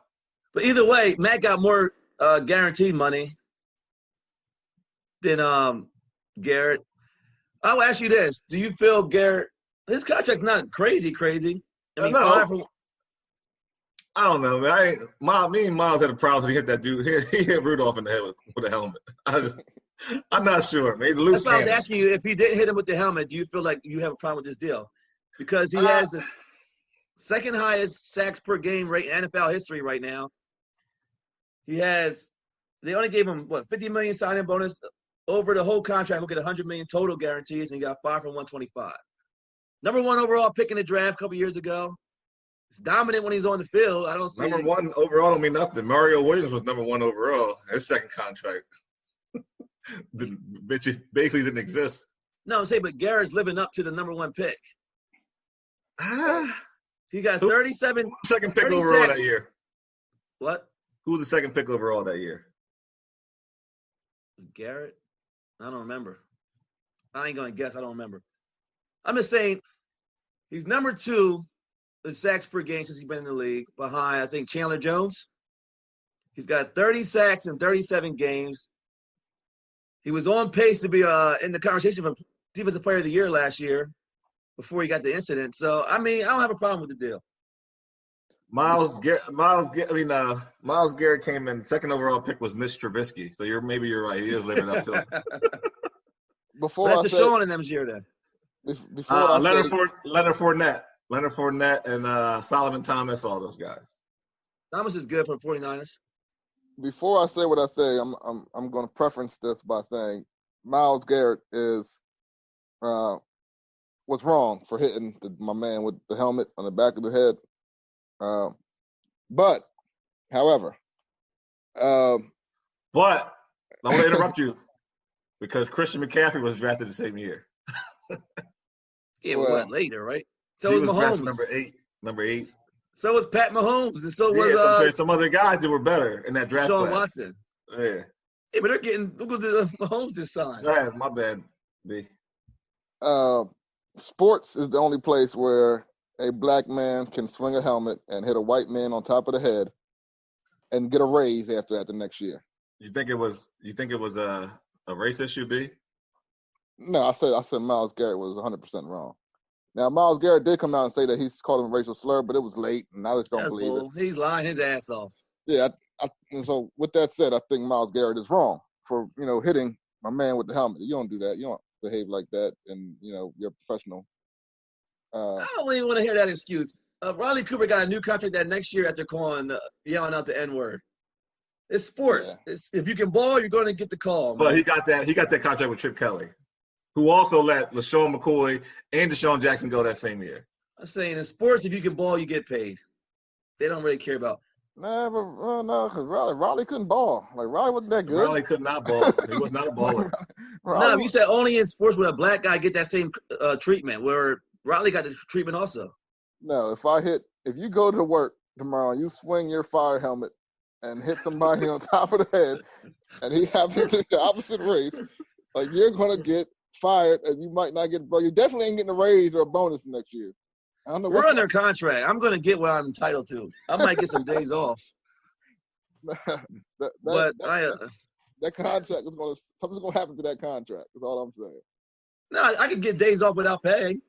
But either way, Mac got more guaranteed money than Garrett. I'll ask you this. Do you feel Garrett – his contract's not crazy. I mean, no. I don't know, man. Me and Myles had a problem when he hit that dude. He hit Rudolph in the head with a helmet. I'm not sure, man. That's why I was asking you, if he didn't hit him with the helmet, do you feel like you have a problem with this deal? Because he has the second highest sacks per game rate in NFL history right now. They only gave him, $50 million signing bonus over the whole contract. We'll get $100 million total guarantees, and he got 5 from 125. Number 1 overall pick in the draft a couple years ago. He's dominant when he's on the field. I don't see number 1 overall don't mean nothing. Mario Williams was number 1 overall. His second contract basically didn't exist. No, I'm saying, but Garrett's living up to the number 1 pick. He got 37. Second pick 30 overall sacks. that year. What? Who was the second pick overall that year? Garrett? I don't remember. I ain't going to guess. I don't remember. I'm just saying he's number 2 in sacks per game since he's been in the league, behind, I think, Chandler Jones. He's got 30 sacks in 37 games. He was on pace to be in the conversation for Defensive Player of the Year last year before he got the incident. So, I mean, I don't have a problem with the deal. Myles Garrett came in. Second overall pick was Mitch Trubisky. So you're right. He is living up to it. That's Deshaun in them's year then. Leonard Fournette and Solomon Thomas, all those guys. Thomas is good for the 49ers. Before I say what I say, I'm going to preference this by saying Myles Garrett was wrong for hitting my man with the helmet on the back of the head. But I'm going to interrupt you because Christian McCaffrey was drafted the same year. Yeah, well, later, right? So he was Mahomes. Number eight. So was Pat Mahomes, and so was some other guys that were better in that draft Sean class. Watson. Yeah. Yeah, but they're getting look at the Mahomes just signed. Go ahead, my bad, B. Sports is the only place where a black man can swing a helmet and hit a white man on top of the head and get a raise after that the next year. You think it was a race issue, B? No, I said Myles Garrett was 100% wrong. Now, Myles Garrett did come out and say that he's called him a racial slur, but it was late, and I just don't believe it. He's lying his ass off. Yeah, and so with that said, I think Myles Garrett is wrong for, hitting my man with the helmet. You don't do that. You don't behave like that, and, you're a professional. I don't even want to hear that excuse. Riley Cooper got a new contract that next year after yelling out the N-word. It's sports. Yeah. If you can ball, you're going to get the call. But he got that contract with Chip Kelly, who also let LaShawn McCoy and Deshaun Jackson go that same year. I'm saying in sports, if you can ball, you get paid. They don't really care about. No, because Riley couldn't ball. Like, Riley wasn't that good. Riley could not ball. He was not a baller. No, you said only in sports would a black guy get that same treatment, where Riley got the treatment also. No, if you go to work tomorrow and you swing your fire helmet and hit somebody on top of the head, and he happens to be the opposite race, like, you're going to get fired, and you might not get, bro. You definitely ain't getting a raise or a bonus next year. I don't know. We're under contract. I'm going to get what I'm entitled to. I might get some days off. That contract something's going to happen to that contract. That's all I'm saying. No, I can get days off without paying.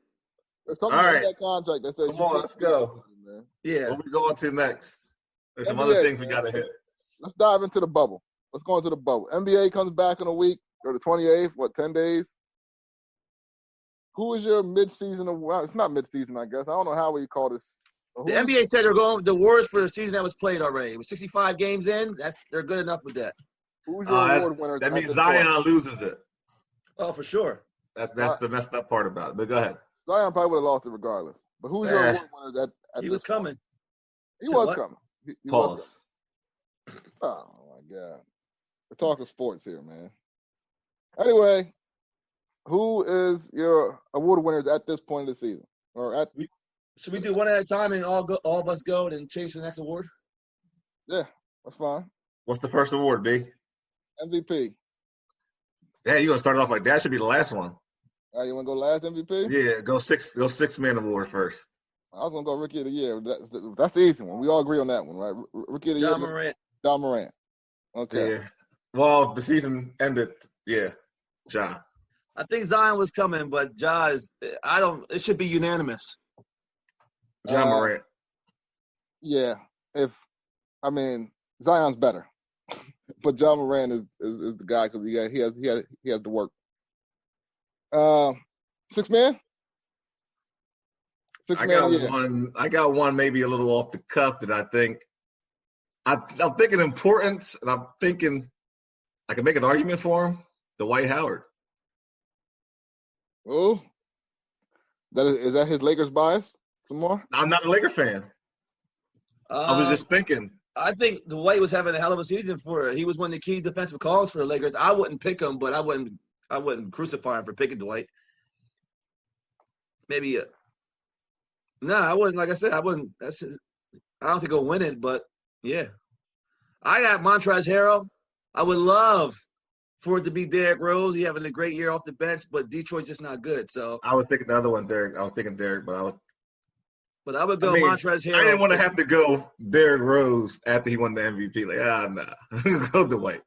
There's something in that contract that says. Come on, let's go. Man. Yeah. What we going to next? There's some other things we got to hit. Let's dive into the bubble. Let's go into the bubble. NBA comes back in a week, or the 28th, 10 days? Who is your mid-season? It's not mid-season, I guess. I don't know how we call this. The NBA said they're going the worst for the season that was played already. With 65 games in, they're good enough with that. Who's your award winner? That means Zion loses it. Oh, for sure. That's the messed up part about it. But go ahead. Zion probably would have lost it regardless. But who's your award winner? He was coming. He was coming. Pause. Oh my God. We're talking sports here, man. Anyway, who is your award winners at this point of the season? Should we do one at a time and all of us go and chase the next award? Yeah, that's fine. What's the first award, B? MVP. Damn, you gonna start off like that? Should be the last one. You want to go last MVP? Yeah, go six man award first. I was gonna go Rookie of the Year. That's the easy one. We all agree on that one, right? Rookie of the Year. John Morant. Okay. Yeah. Well, the season ended. Yeah, Ja. I think Zion was coming, but Ja is. It should be unanimous. John Morant. Yeah. Zion's better, but John Morant is the guy because he has to work. 6 man. I got one maybe a little off the cuff that I think. I'm thinking importance, and I'm thinking I can make an argument for him. Dwight Howard. Oh, is that his Lakers bias? Some more? I'm not a Laker fan. I was just thinking. I think Dwight was having a hell of a season for it. He was one of the key defensive calls for the Lakers. I wouldn't pick him, but I wouldn't crucify him for picking Dwight. Maybe No, I wouldn't. Like I said, I wouldn't. I don't think he'll win it, but yeah. I got Montrezl Harrell. I would love for it to be Derrick Rose. He's having a great year off the bench, but Detroit's just not good. So I was thinking the other one, Derek. I was thinking Derek, but I would go Montrezl Harrell. I didn't want to have to go Derrick Rose after he won the MVP. Like, nah. Go Dwight.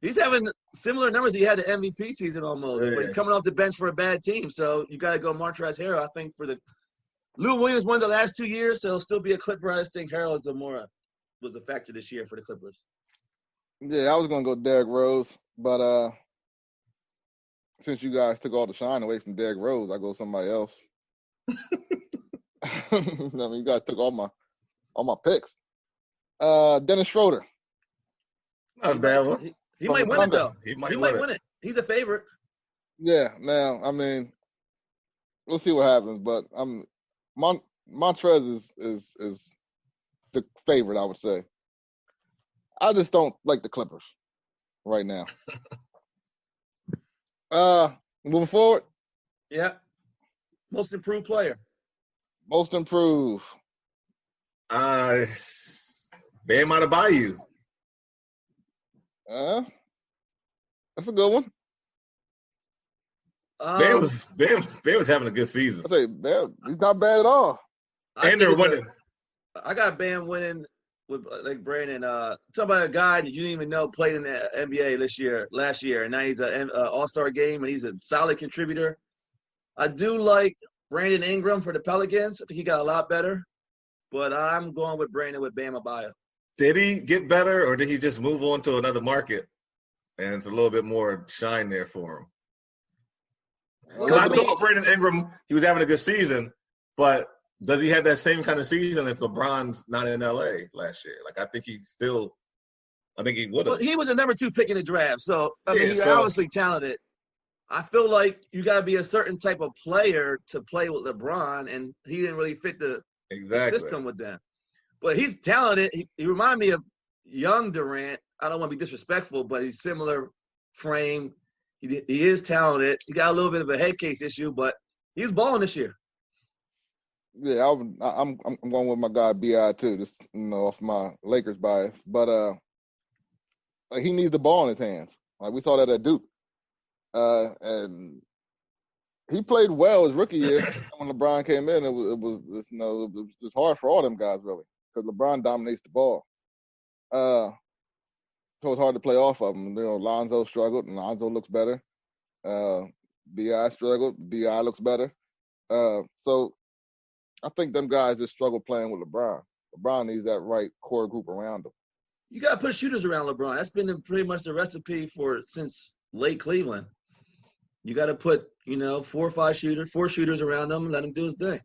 He's having similar numbers he had the MVP season almost, Yeah. but he's coming off the bench for a bad team. So you got to go Montrezl Harrell. I think for the Lou Williams won the last 2 years, so he'll still be a Clipper. I just think Harrell is was the factor this year for the Clippers. Yeah, I was gonna go Derrick Rose, but since you guys took all the shine away from Derrick Rose, I go somebody else. I mean, you guys took all my picks. Dennis Schroeder. Not a bad one. He might win it though. He might win it. He's a favorite. Yeah. Now, I mean, we'll see what happens, but Montrez is the favorite, I would say. I just don't like the Clippers right now. Moving forward. Yeah. Most improved player. Most improved. Bam Adebayo. That's a good one. Bam was having a good season. I say Bam, he's not bad at all. And they're winning. I got Bam winning with like Brandon. Talking about a guy that you didn't even know played in the NBA last year, and now he's an All-Star game, and he's a solid contributor. I do like Brandon Ingram for the Pelicans. I think he got a lot better, but I'm going with Brandon with Bam Adebayo. Did he get better, or did he just move on to another market, and it's a little bit more shine there for him? I thought Brandon Ingram, he was having a good season, but does he have that same kind of season if LeBron's not in LA last year? Like, I think he would have. Well, he was a number 2 pick in the draft, so he's obviously talented. I feel like you got to be a certain type of player to play with LeBron, and he didn't really fit the system with them. But he's talented. He reminded me of young Durant. I don't want to be disrespectful, but he's similar frame. He is talented. He got a little bit of a head case issue, but he's balling this year. Yeah, I'm going with my guy Bi too, just off my Lakers bias. But he needs the ball in his hands. Like we saw that at Duke, and he played well his rookie year. When LeBron came in, it was just hard for all them guys really because LeBron dominates the ball. So it's hard to play off of him. Lonzo struggled, and Lonzo looks better. Bi struggled, Bi looks better. So I think them guys just struggle playing with LeBron. LeBron needs that right core group around him. You got to put shooters around LeBron. That's been pretty much the recipe since late Cleveland. You got to put 4 or 5 shooters around him and let him do his thing.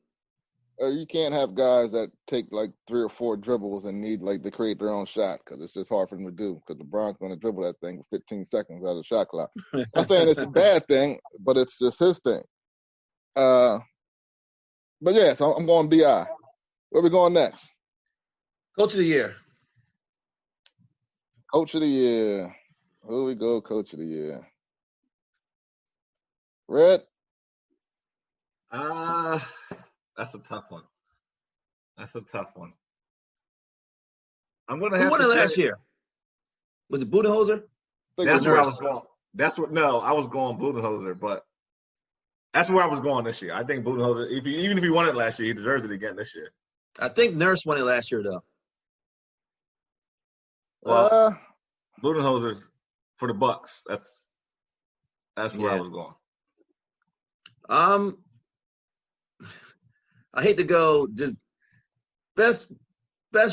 You can't have guys that take like 3 or 4 dribbles and need to create their own shot because it's just hard for them to do because LeBron's going to dribble that thing for 15 seconds out of the shot clock. I'm not saying it's a bad thing, but it's just his thing. But yeah, so I'm going Bi. Where we going next? Coach of the year. Coach of the year. Who we go? Coach of the year. Red. That's a tough one. I'm gonna have. Who won it last year? Was it Budenholzer? That's where I was going. I was going Budenholzer, but that's where I was going this year. I think Budenholzer, even if he won it last year, he deserves it again this year. I think Nurse won it last year, though. Well, Budenholzer's for the Bucks. That's where I was going. I hate to go just best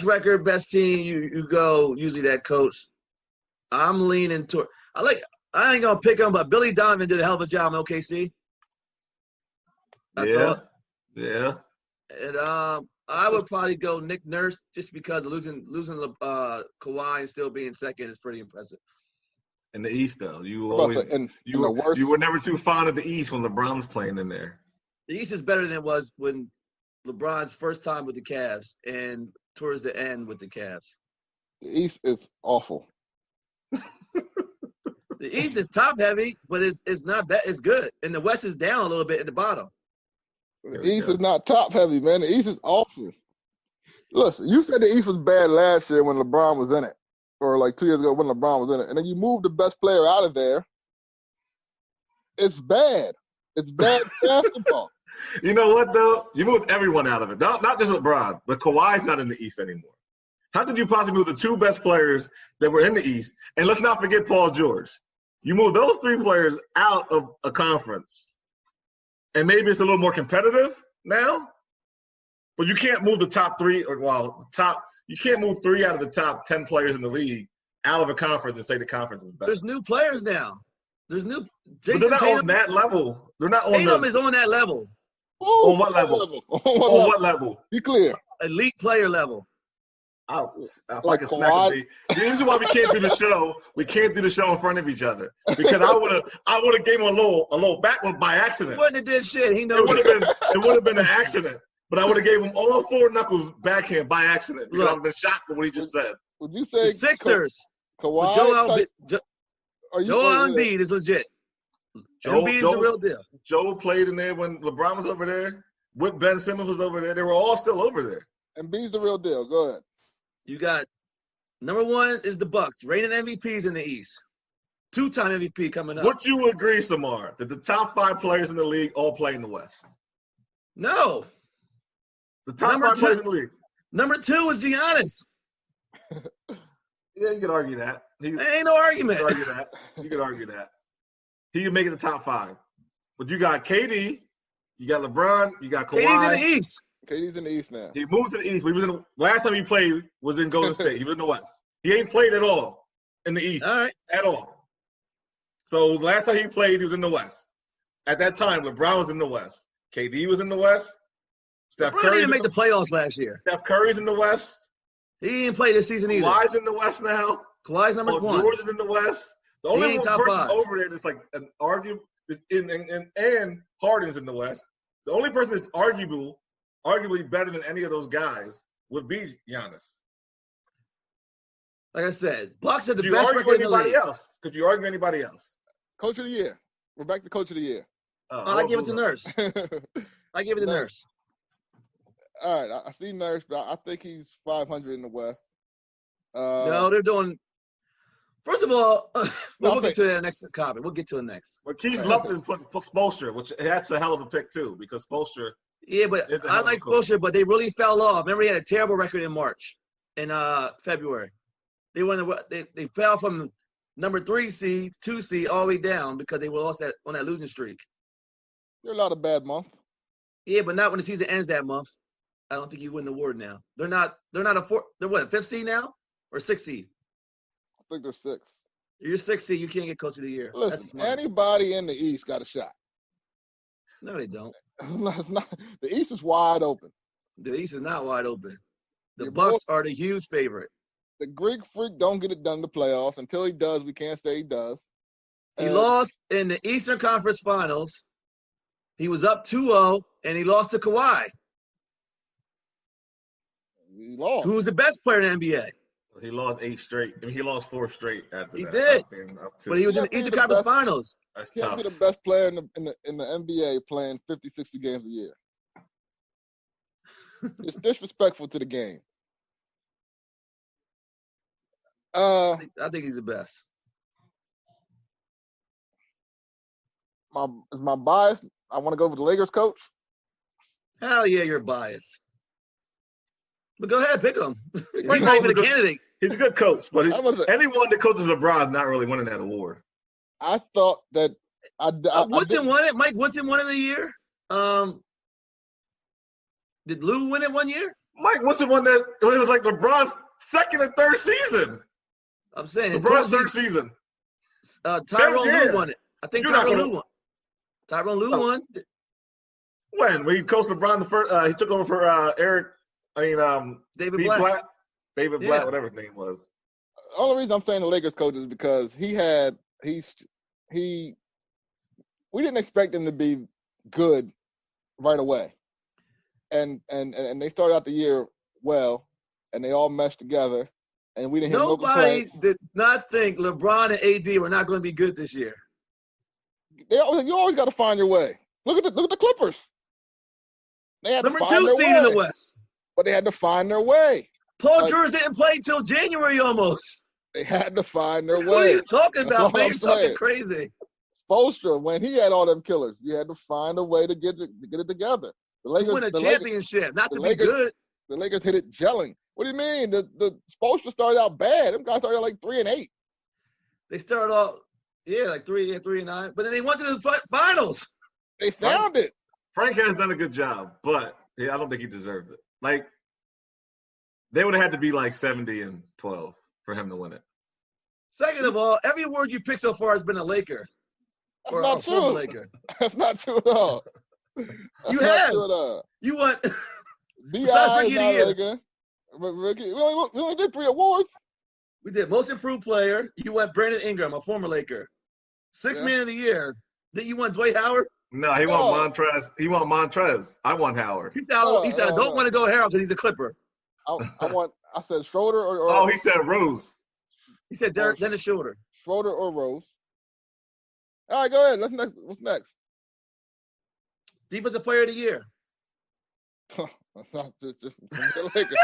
record, best team. You go usually that coach. I'm leaning toward. I ain't gonna pick him, but Billy Donovan did a hell of a job in OKC. Yeah. And I would probably go Nick Nurse just because of losing Kawhi and still being second is pretty impressive. In the East, though, you were never too fond of the East when LeBron was playing in there. The East is better than it was when LeBron's first time with the Cavs and towards the end with the Cavs. The East is awful. The East is top heavy, but it's not bad. It's good, and the West is down a little bit at the bottom. The East is not top heavy, man. The East is awful. Listen, you said the East was bad last year when LeBron was in it, or like 2 years ago when LeBron was in it, and then you moved the best player out of there. It's bad. It's bad basketball. You know what, though? You moved everyone out of it. Not just LeBron, but Kawhi's not in the East anymore. How could you possibly move the two best players that were in the East? And let's not forget Paul George. You move those three players out of a conference, and maybe it's a little more competitive now, but you can't move the top three, you can't move 3 out of the top 10 players in the league out of a conference and say the conference is better. There's new players now. There's new. But they're not Tatum, on that level. They're not on Tatum is on that level. On what level? On what level? Be clear. Elite player level. Like Kawhi. This is why we can't do the show. We can't do the show in front of each other because I would have gave him a little back by accident. Wouldn't have did shit. He knows it would have been an accident. But I would have gave him all 4 knuckles backhand by accident because I would have been shocked at what he just said. Would you say the Sixers? Kawhi? Joel Embiid is legit. Embiid is the real deal. Joe played in there when LeBron was over there. When Ben Simmons was over there. They were all still over there. Embiid's the real deal. Go ahead. You got number 1 is the Bucks, reigning MVPs in the East. 2-time MVP coming up. Would you agree, Samar, that the top 5 players in the league all play in the West? No. The top 5 players in the league. Number 2 is Giannis. Yeah, you could argue that. There ain't no argument. You could argue that. He can make it the top 5. But you got KD, you got LeBron, you got Kawhi. KD's in the East. KD's in the East now. He moved to the East. Last time he played was in Golden State. He was in the West. He ain't played at all in the East. All right. At all. So last time he played, he was in the West. At that time, LeBron was in the West. KD was in the West. Steph LeBron Curry didn't make the playoffs last year. Steph Curry's in the West. He didn't play this season either. Kawhi's in the West now. Kawhi's number 1. George is in the West. The only one person 5. over there that's like an argument, and Harden's in the West. The only person that's arguably better than any of those guys would be Giannis. Like I said, Bucks are the Could best record in the league. Could you argue anybody else? Coach of the year. We're back to Coach of the year. I give it to Nurse. I give it to Nurse. All right, I see Nurse, but I think he's 500 in the West. No, they're doing. First of all, we'll get to the next topic. We'll get to it next. But Keith Lupton put Spoelstra, which that's a hell of a pick too, because Spoelstra. Yeah, but I like Spoelstra, but they really fell off. Remember, he had a terrible record in March, in February. They fell from number 3 seed, 2 seed, all the way down because they were lost on that losing streak. There are a lot of bad months. Yeah, but not when the season ends that month. I don't think you win the award now. They're not a 4. They're what, 5th seed now or 6th seed? I think they're 6. You're 6th seed. You can't get Coach of the Year. Listen, anybody in the East got a shot. No, they don't. It's not. The East is wide open. The East is not wide open. The Bucks are the huge favorite. The Greek Freak don't get it done in the playoffs. Until he does, we can't say he does. He lost in the Eastern Conference Finals. He was up 2-0, and he lost to Kawhi. He lost. Who's the best player in the NBA? He lost 8 straight. I mean, he lost 4 straight after he that. Did. But he was in the Eastern Conference Finals. That's tough. He can't be the best player in the NBA playing 50, 60 games a year. It's disrespectful to the game. I think he's the best. My bias, I want to go with the Lakers coach. Hell yeah, you're biased. But go ahead, pick him. He's not even a candidate. He's a good coach, but anyone that coaches LeBron is not really winning that award. I thought that Woodson won it. Mike Woodson won it a year. Did Lou win it one year? Mike Woodson won that when it was like LeBron's 2nd and 3rd season. I'm saying LeBron's 3rd season. Tyrone Lue won it. I think Tyrone Lue won. Tyrone Lue won. When he coached LeBron the first, he took over for David Blatt. David Blatt, whatever his name was. The only reason I'm saying the Lakers coach is because we didn't expect him to be good right away. And they started out the year well, and they all meshed together, and we didn't hear Nobody did not think LeBron and AD were not going to be good this year. You always got to find your way. Look at the Clippers. They had Number to find 2 their seed in the way. West. But they had to find their way. Paul Like, George didn't play till January almost. They had to find their way. What are you talking That's about, all man? I'm You're talking saying. crazy. Spoelstra, when he had all them killers, you had to find a way to get it together. The Lakers, To win a championship, not to be good. The Lakers hit it gelling. What do you mean? The Spoelstra started out bad. Them guys started out like 3-8. They started off, like 3-9, but then they went to the finals. They found it. Frank has done a good job, but I don't think he deserves it. Like, they would have had to be like 70-12 for him to win it. Second of all, every award you picked so far has been a Laker. That's or not a former true. Laker. That's not true at all. You have. You won. B.I. is not a Laker. We only did 3 awards. We did Most Improved Player. You won Brandon Ingram, a former Laker. Sixth Man of the Year. Then you won Dwight Howard. No, he won Montrez. He won Montrez. I won Howard. He said, I don't want to go Harold because he's a Clipper. I said Schroeder or oh, he said Rose. He said Dennis Schroeder. Schroeder or Rose. All right, go ahead. What's next? Defensive Player of the Year. It's not just gonna be a Laker.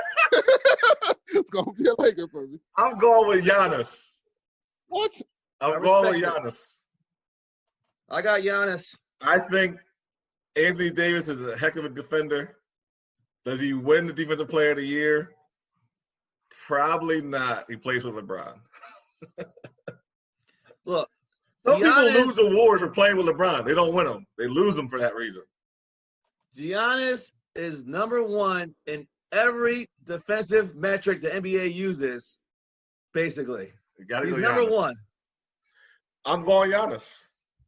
It's gonna be a Laker for me. I'm going with Giannis. What? I'm going with Giannis. I got Giannis. I think Anthony Davis is a heck of a defender. Does he win the Defensive Player of the Year? Probably not. He plays with LeBron. Look, some people lose awards for playing with LeBron. They don't win them. They lose them for that reason. Giannis is number 1 in every defensive metric the NBA uses, basically. He's number 1. I'm going Giannis.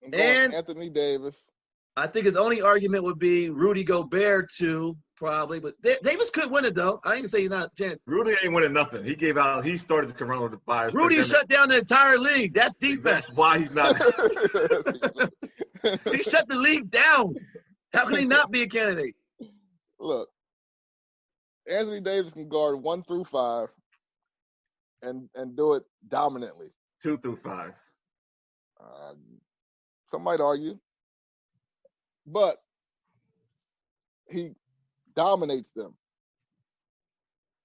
I'm going Anthony Davis. I think his only argument would be Rudy Gobert too, probably. But Davis could win it, though. I ain't gonna say he's not a chance. Rudy ain't winning nothing. He started the coronavirus. Rudy shut down the entire league. That's defense. That's why he's not. He shut the league down. How can he not be a candidate? Look, Anthony Davis can guard 1 through 5 and do it dominantly. 2 through 5. Some might argue. But he dominates them.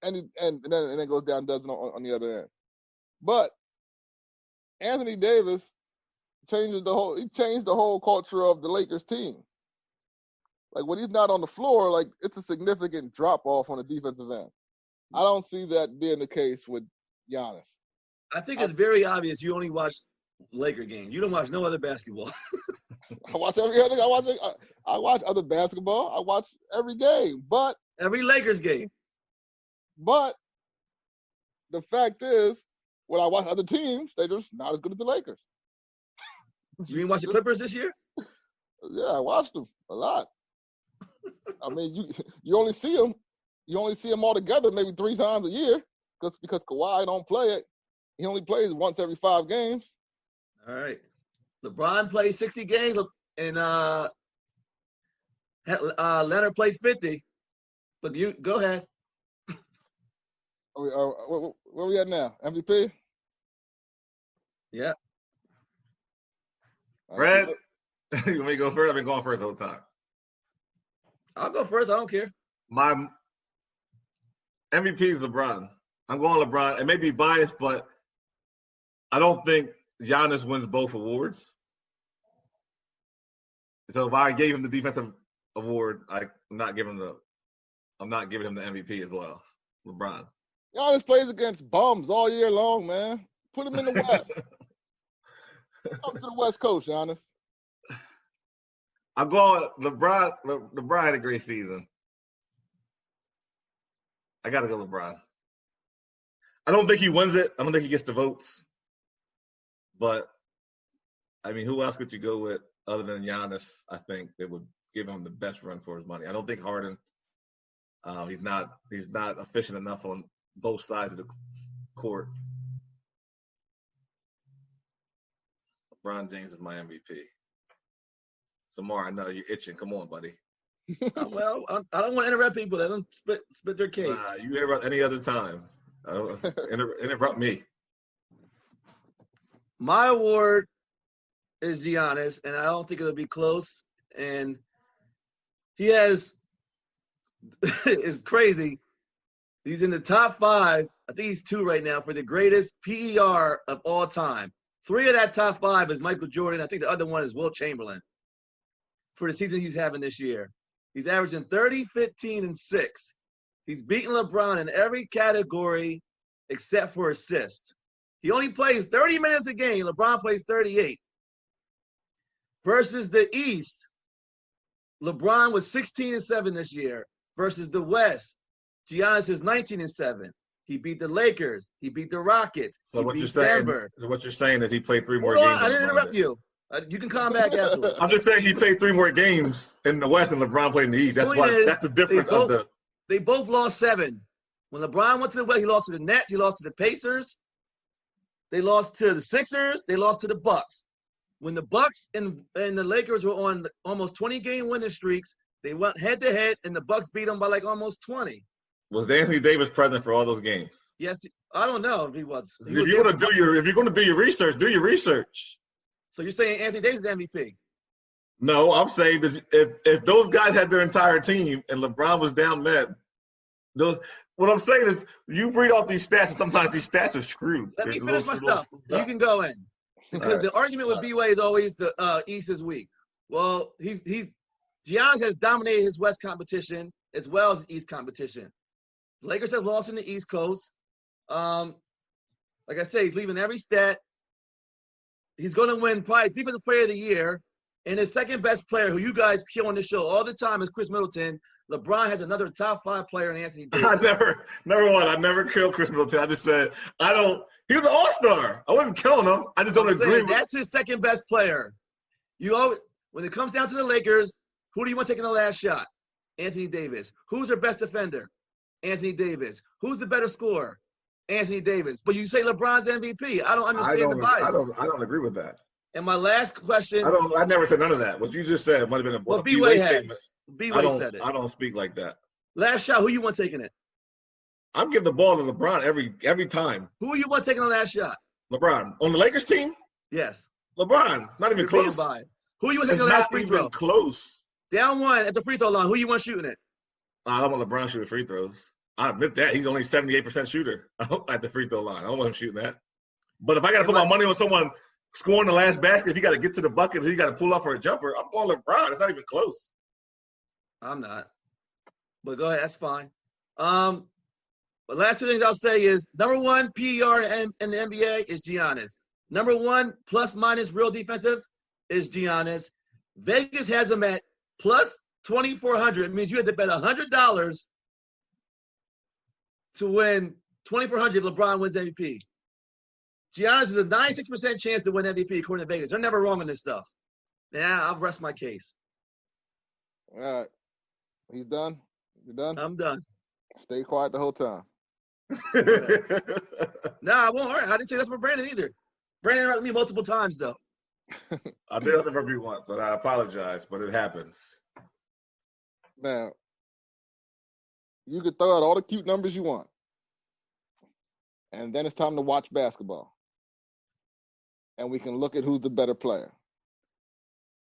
And then goes down and does it on the other end. But Anthony Davis changed the whole culture of the Lakers team. Like, when he's not on the floor, like, it's a significant drop-off on the defensive end. I don't see that being the case with Giannis. I think it's very obvious you only watch Laker games. You don't watch no other basketball. I watch every other. I watch other basketball. I watch every game, but every Lakers game. But the fact is, when I watch other teams, they're just not as good as the Lakers. You didn't watch the Clippers this year? Yeah, I watched them a lot. I mean, you only see them. You only see them all together maybe 3 times a year because Kawhi don't play it. He only plays once every 5 games. All right. LeBron played 60 games, and Leonard played 50. But you go ahead. Where we at now? MVP? Yeah. Brad, you want me to go first? I've been going first the whole time. I'll go first. I don't care. My MVP is LeBron. I'm going LeBron. It may be biased, but I don't think Giannis wins both awards. So if I gave him the defensive award, I'm not giving him the MVP as well. LeBron. Giannis plays against bums all year long, man. Put him in the West. Come to the West Coast, Giannis. I'm going LeBron. LeBron had a great season. I got to go LeBron. I don't think he wins it. I don't think he gets the votes. But, I mean, who else could you go with other than Giannis? I think that would give him the best run for his money. I don't think Harden. He's not efficient enough on both sides of the court. LeBron James is my MVP. Samar, I know you're itching. Come on, buddy. Well, I don't want to interrupt people. They don't spit their case. You interrupt any other time. Interrupt me. My award is Giannis, and I don't think it'll be close. And he has is crazy. He's in the top 5. I think he's 2 right now for the greatest PER of all time. 3 of that top 5 is Michael Jordan. I think the other one is Wilt Chamberlain for the season he's having this year. He's averaging 30, 15, and 6. He's beaten LeBron in every category except for assists. He only plays 30 minutes a game. LeBron plays 38. Versus the East, LeBron was 16-7 this year. Versus the West, Giannis is 19-7. He beat the Lakers. He beat the Rockets. So he what beat you're saying? Denver. So what you're saying is he played 3 more Hold games. on, I didn't interrupt you. You can come back afterwards. I'm just saying he played 3 more games in the West and LeBron played in the East. That's why. That's the difference of the. They both lost 7. When LeBron went to the West, he lost to the Nets. He lost to the Pacers. They lost to the Sixers. They lost to the Bucks. When the Bucks and the Lakers were on almost 20-game winning streaks, they went head-to-head, and the Bucks beat them by like almost 20. Was Anthony Davis present for all those games? Yes, I don't know if he was. If you're going to do your research, do your research. So you're saying Anthony Davis is MVP? No, I'm saying that if those guys had their entire team and LeBron was down bad, what I'm saying is you read off these stats, and sometimes these stats are screwed. Let me finish my stuff. You can go in. Because the argument with B-Way is always the East is weak. Well, Giannis has dominated his West competition as well as East competition. The Lakers have lost in the East Coast. Like I say, he's leaving every stat. He's going to win probably Defensive Player of the Year. And his second best player, who you guys kill on the show all the time, is Chris Middleton. LeBron has another top 5 player in Anthony Davis. I never killed Chris Middleton. I just said he was an all-star. I wasn't killing him. I just don't agree with. That's his second best player. When it comes down to the Lakers, who do you want taking the last shot? Anthony Davis. Who's their best defender? Anthony Davis. Who's the better scorer? Anthony Davis. But you say LeBron's MVP. I don't understand the bias. I don't agree with that. And my last question. I never said none of that. What you just said might have been a B-Way statement. B-Way said it. I don't speak like that. Last shot, who you want taking it? I'm giving the ball to LeBron every time. Who you want taking the last shot? LeBron. On the Lakers team? Yes. LeBron. Not even close. Who you want taking the last free throw? Close. Down 1 at the free throw line. Who you want shooting it? I don't want LeBron shooting free throws. I admit that. He's only 78% shooter at the free throw line. I don't want him shooting that. But if I got to put my money on someone scoring the last basket, if he got to get to the bucket, if he got to pull off for a jumper, I'm going LeBron. It's not even close. I'm not. But go ahead. That's fine. But last 2 things I'll say is, number 1 PER in the NBA is Giannis. Number 1 plus minus real defensive is Giannis. Vegas has him at plus 2,400. It means you had to bet $100 to win 2,400 if LeBron wins MVP. Giannis is a 96% chance to win MVP according to Vegas. They're never wrong on this stuff. Now I'll rest my case. All right. He's done? You done? I'm done. Stay quiet the whole time. No, I won't. All right. I didn't say that's for Brandon either. Brandon interrupted me multiple times, though. I did interrupt you once, but I apologize, but it happens. Now, you could throw out all the cute numbers you want. And then it's time to watch basketball. And we can look at who's the better player.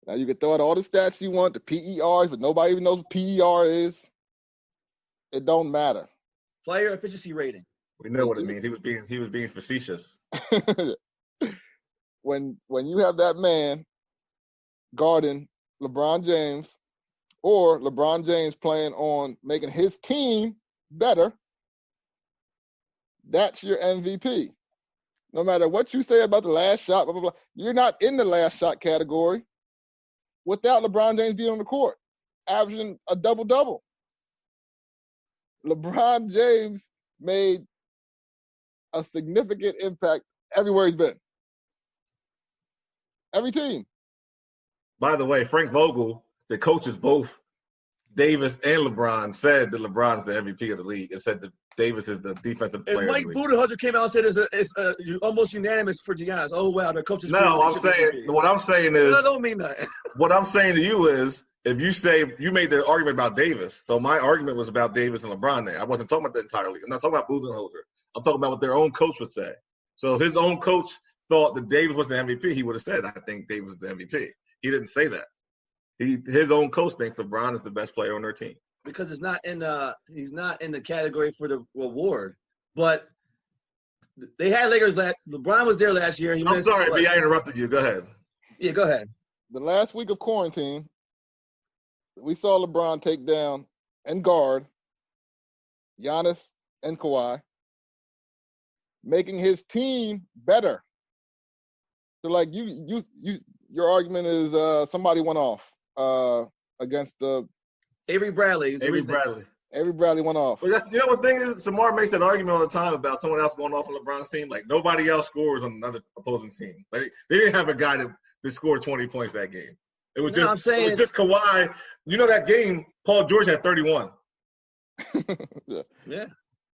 Now, you can throw out all the stats you want, the PERs, but nobody even knows what PER is. It don't matter. Player efficiency rating. We know what it means. He was being facetious. When you have that man guarding LeBron James, or LeBron James playing on making his team better, that's your MVP. No matter what you say about the last shot, blah, blah, blah, you're not in the last shot category without LeBron James being on the court, averaging a double-double. LeBron James made a significant impact everywhere he's been. Every team. By the way, Frank Vogel, the coaches both, Davis and LeBron, said that LeBron is the MVP of the league and said that Davis is the defensive player. And Mike Budenholzer came out and said it's almost unanimous for Giannis. Oh, wow, the coaches. No, what I'm saying is. I don't mean that. What I'm saying to you is, if you say you made the argument about Davis, so my argument was about Davis and LeBron there. I wasn't talking about the entire league. I'm not talking about Budenholzer. I'm talking about what their own coach would say. So if his own coach thought that Davis was the MVP, he would have said, I think Davis is the MVP. He didn't say that. His own coach thinks LeBron is the best player on their team. because he's not in the category for the reward. But they had Lakers LeBron was there last year. I'm sorry, B. I interrupted you. Go ahead. Yeah, go ahead. The last week of quarantine, we saw LeBron take down and guard Giannis and Kawhi, making his team better. So, like your argument is somebody went off against the Avery Bradley. Avery Bradley went off. But that's, what thing is, Samar makes that argument all the time about someone else going off on LeBron's team. Like, nobody else scores on another opposing team. Like, they didn't have a guy that scored 20 points that game. It was it was just Kawhi. You know that game, Paul George had 31. Yeah.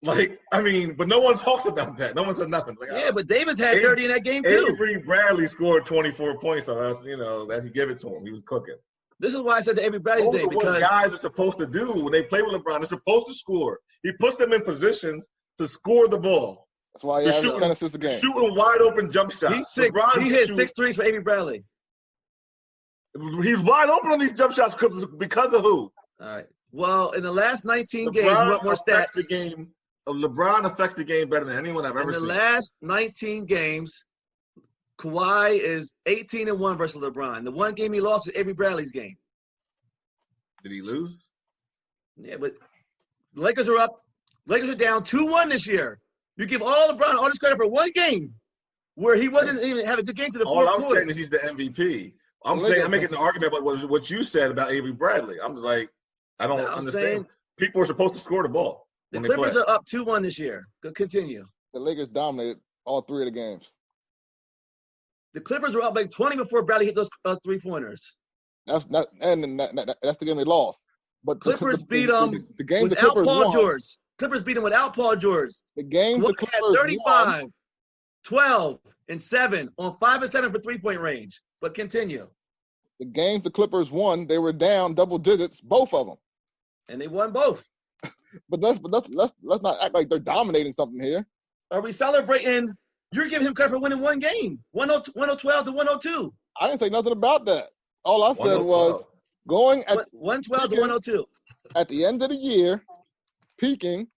Like, I mean, but no one talks about that. No one says nothing. Like, yeah, but Davis had 30 in that game too. Avery Bradley scored 24 points on us. That he gave it to him. He was cooking. This is why I said the Avery Bradley thing, because what guys are supposed to do when they play with LeBron. They're supposed to score. He puts them in positions to score the ball. That's why he averaged 10 assists a game. Shooting wide open jump shots. He hit 6 threes for Avery Bradley. He's wide open on these jump shots because of who? All right. Well, in the last 19 games, you want more stats. LeBron affects the game better than anyone I've ever seen. In the last 19 games, Kawhi is 18-1 versus LeBron. The one game he lost was Avery Bradley's game. Did he lose? Yeah, but the Lakers are up. Lakers are down 2-1 this year. You give LeBron all this credit for one game where he wasn't even having a good game to the fourth quarter. All I'm saying is he's the MVP. I'm making an argument about what you said about Avery Bradley. I'm like, I don't understand. People are supposed to score the ball. The Clippers are up 2-1 this year. Continue. The Lakers dominated all 3 of the games. The Clippers were up like 20 before Bradley hit those 3-pointers. That's the game they lost. But Clippers beat them without Paul George. Clippers beat them without Paul George. The game the Clippers had 35, 12, and 7 on 5 and 7 for 3-point range. But continue. The games the Clippers won, they were down double digits, both of them. And they won both. But let's not act like they're dominating something here. Are we celebrating? You're giving him credit for winning one game, 112 to 102. I didn't say nothing about that. All I said was going at 112 to 102. At the end of the year, peaking.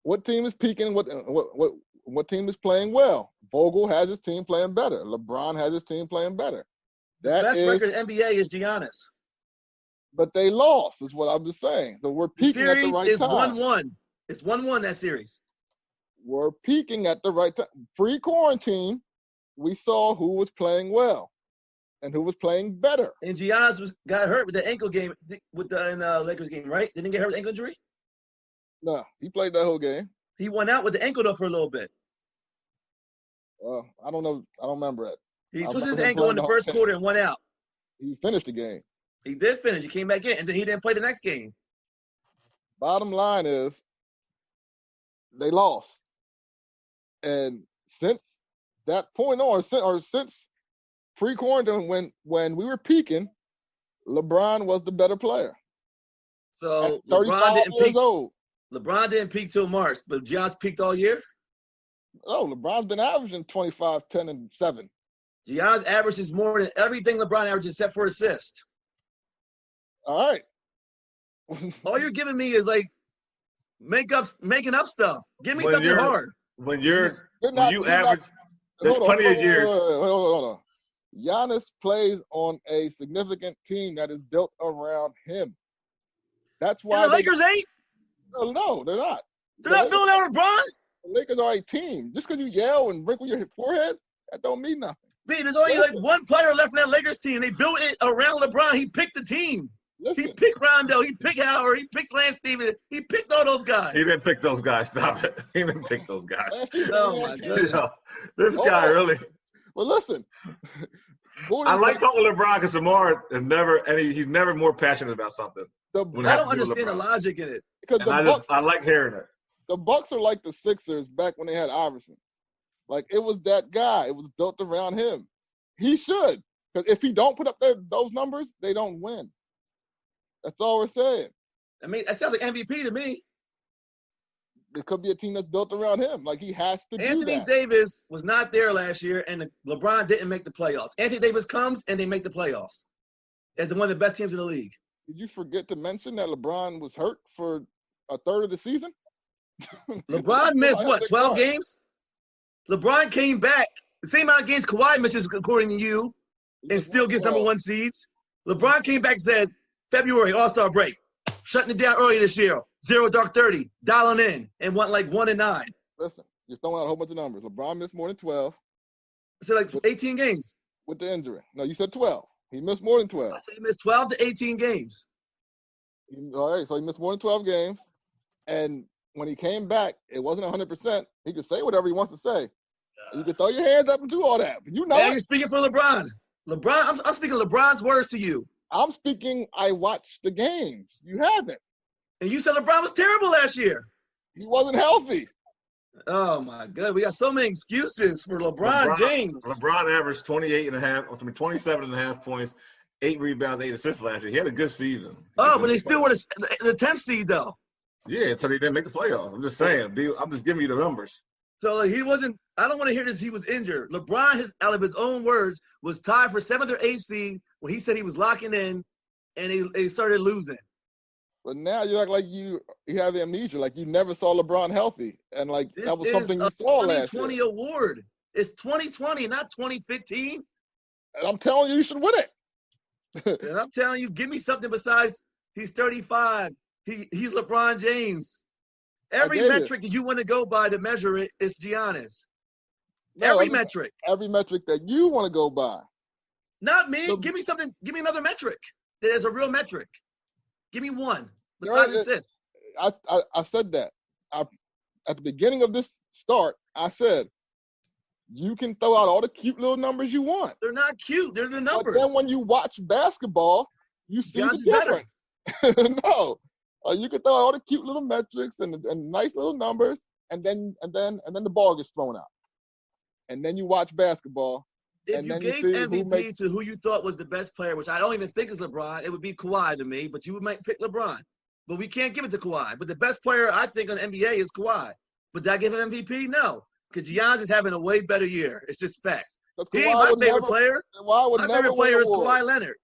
What team is peaking? What team is playing well? Vogel has his team playing better. LeBron has his team playing better. The best record in the NBA is Giannis. But they lost, is what I'm just saying. So we're peaking at the right time. The series is 1-1. It's 1-1, that series. We're peaking at the right time. Pre-quarantine, we saw who was playing well and who was playing better. And Giannis got hurt with the ankle game in the Lakers game, right? Didn't he get hurt with ankle injury? No, he played that whole game. He went out with the ankle, though, for a little bit. I don't know. I don't remember it. He twisted his ankle in the first quarter and went out. He finished the game. He did finish. He came back in, and then he didn't play the next game. Bottom line is they lost. And since that point on, or since pre-quarantine, when we were peaking, LeBron was the better player. So at 35 years old. LeBron didn't peak till March, but Giannis peaked all year? Oh, LeBron's been averaging 25, 10, and 7. Giannis averages more than everything LeBron averages except for assists. All right. All you're giving me is like making up stuff. Give me something hard. When you average, there's plenty of years. Hold on. Giannis plays on a significant team that is built around him. That's why the Lakers ain't. No, they're not. They're not building out LeBron. The Lakers are a team. Just because you yell and wrinkle your forehead, that don't mean nothing. There's only like one player left in that Lakers team. They built it around LeBron. He picked the team. Listen. He picked Rondo. He picked Howard. He picked Lance Stevens. He picked all those guys. He didn't pick those guys. Stop it. He didn't pick those guys. Oh, my goodness. This guy really. Well, listen. I like talking to LeBron because Samar is he's never more passionate about something. I don't understand the logic in it. Because I like hearing it. The Bucks are like the Sixers back when they had Iverson. Like, it was that guy. It was built around him. He should. Because if he don't put up those numbers, they don't win. That's all we're saying. I mean, that sounds like MVP to me. It could be a team that's built around him. Like, he has to do that. Anthony Davis was not there last year, and LeBron didn't make the playoffs. Anthony Davis comes, and they make the playoffs as one of the best teams in the league. Did you forget to mention that LeBron was hurt for a third of the season? LeBron missed what, 12 games? LeBron came back. The same amount of games Kawhi misses, according to you, and still gets number 1 seeds. LeBron came back and said, February, All-Star break. Shutting it down early this year. 0 dark 30. Dialing in. And went like 1-9. Listen, you're throwing out a whole bunch of numbers. LeBron missed more than 12. I said like 18 games. With the injury. No, you said 12. He missed more than 12. I said he missed 12 to 18 games. All right, so he missed more than 12 games. And when he came back, it wasn't 100%. He could say whatever he wants to say. You can throw your hands up and do all that. But you know you're speaking for LeBron. I'm speaking LeBron's words to you. I'm speaking, I watched the games. You haven't. And you said LeBron was terrible last year. He wasn't healthy. Oh, my God. We got so many excuses for LeBron James. LeBron averaged 27.5 points, 8 rebounds, 8 assists last year. He had a good season. Oh, but they still were the 10th seed, though. Yeah, so they didn't make the playoffs. I'm just saying. I'm just giving you the numbers. So he wasn't – I don't want to hear this. He was injured. LeBron, out of his own words, was tied for 7th or 8th seed when he said he was locking in, and he started losing. But now you act like you have amnesia, like you never saw LeBron healthy, and like this that was something you saw last year. 2020 award. It's 2020, not 2015. And I'm telling you, you should win it. And I'm telling you, give me something besides he's 35. He's LeBron James. Every metric that you want to go by to measure it is Giannis. No, every metric. Every metric that you want to go by. Not me. Give me something. Give me another metric that is a real metric. Give me one besides assists. I said that. At the beginning of this start, I said, you can throw out all the cute little numbers you want. They're not cute. They're the numbers. But then when you watch basketball, you see Giannis the difference. No. You can throw out all the cute little metrics and nice little numbers, and then the ball gets thrown out. And then you watch basketball. If you gave MVP to who you thought was the best player, which I don't even think is LeBron, it would be Kawhi to me, but you might pick LeBron. But we can't give it to Kawhi. But the best player, I think, on the NBA is Kawhi. But did I give him MVP? No. Because Giannis is having a way better year. It's just facts. He ain't my favorite player. My favorite player is Kawhi Leonard.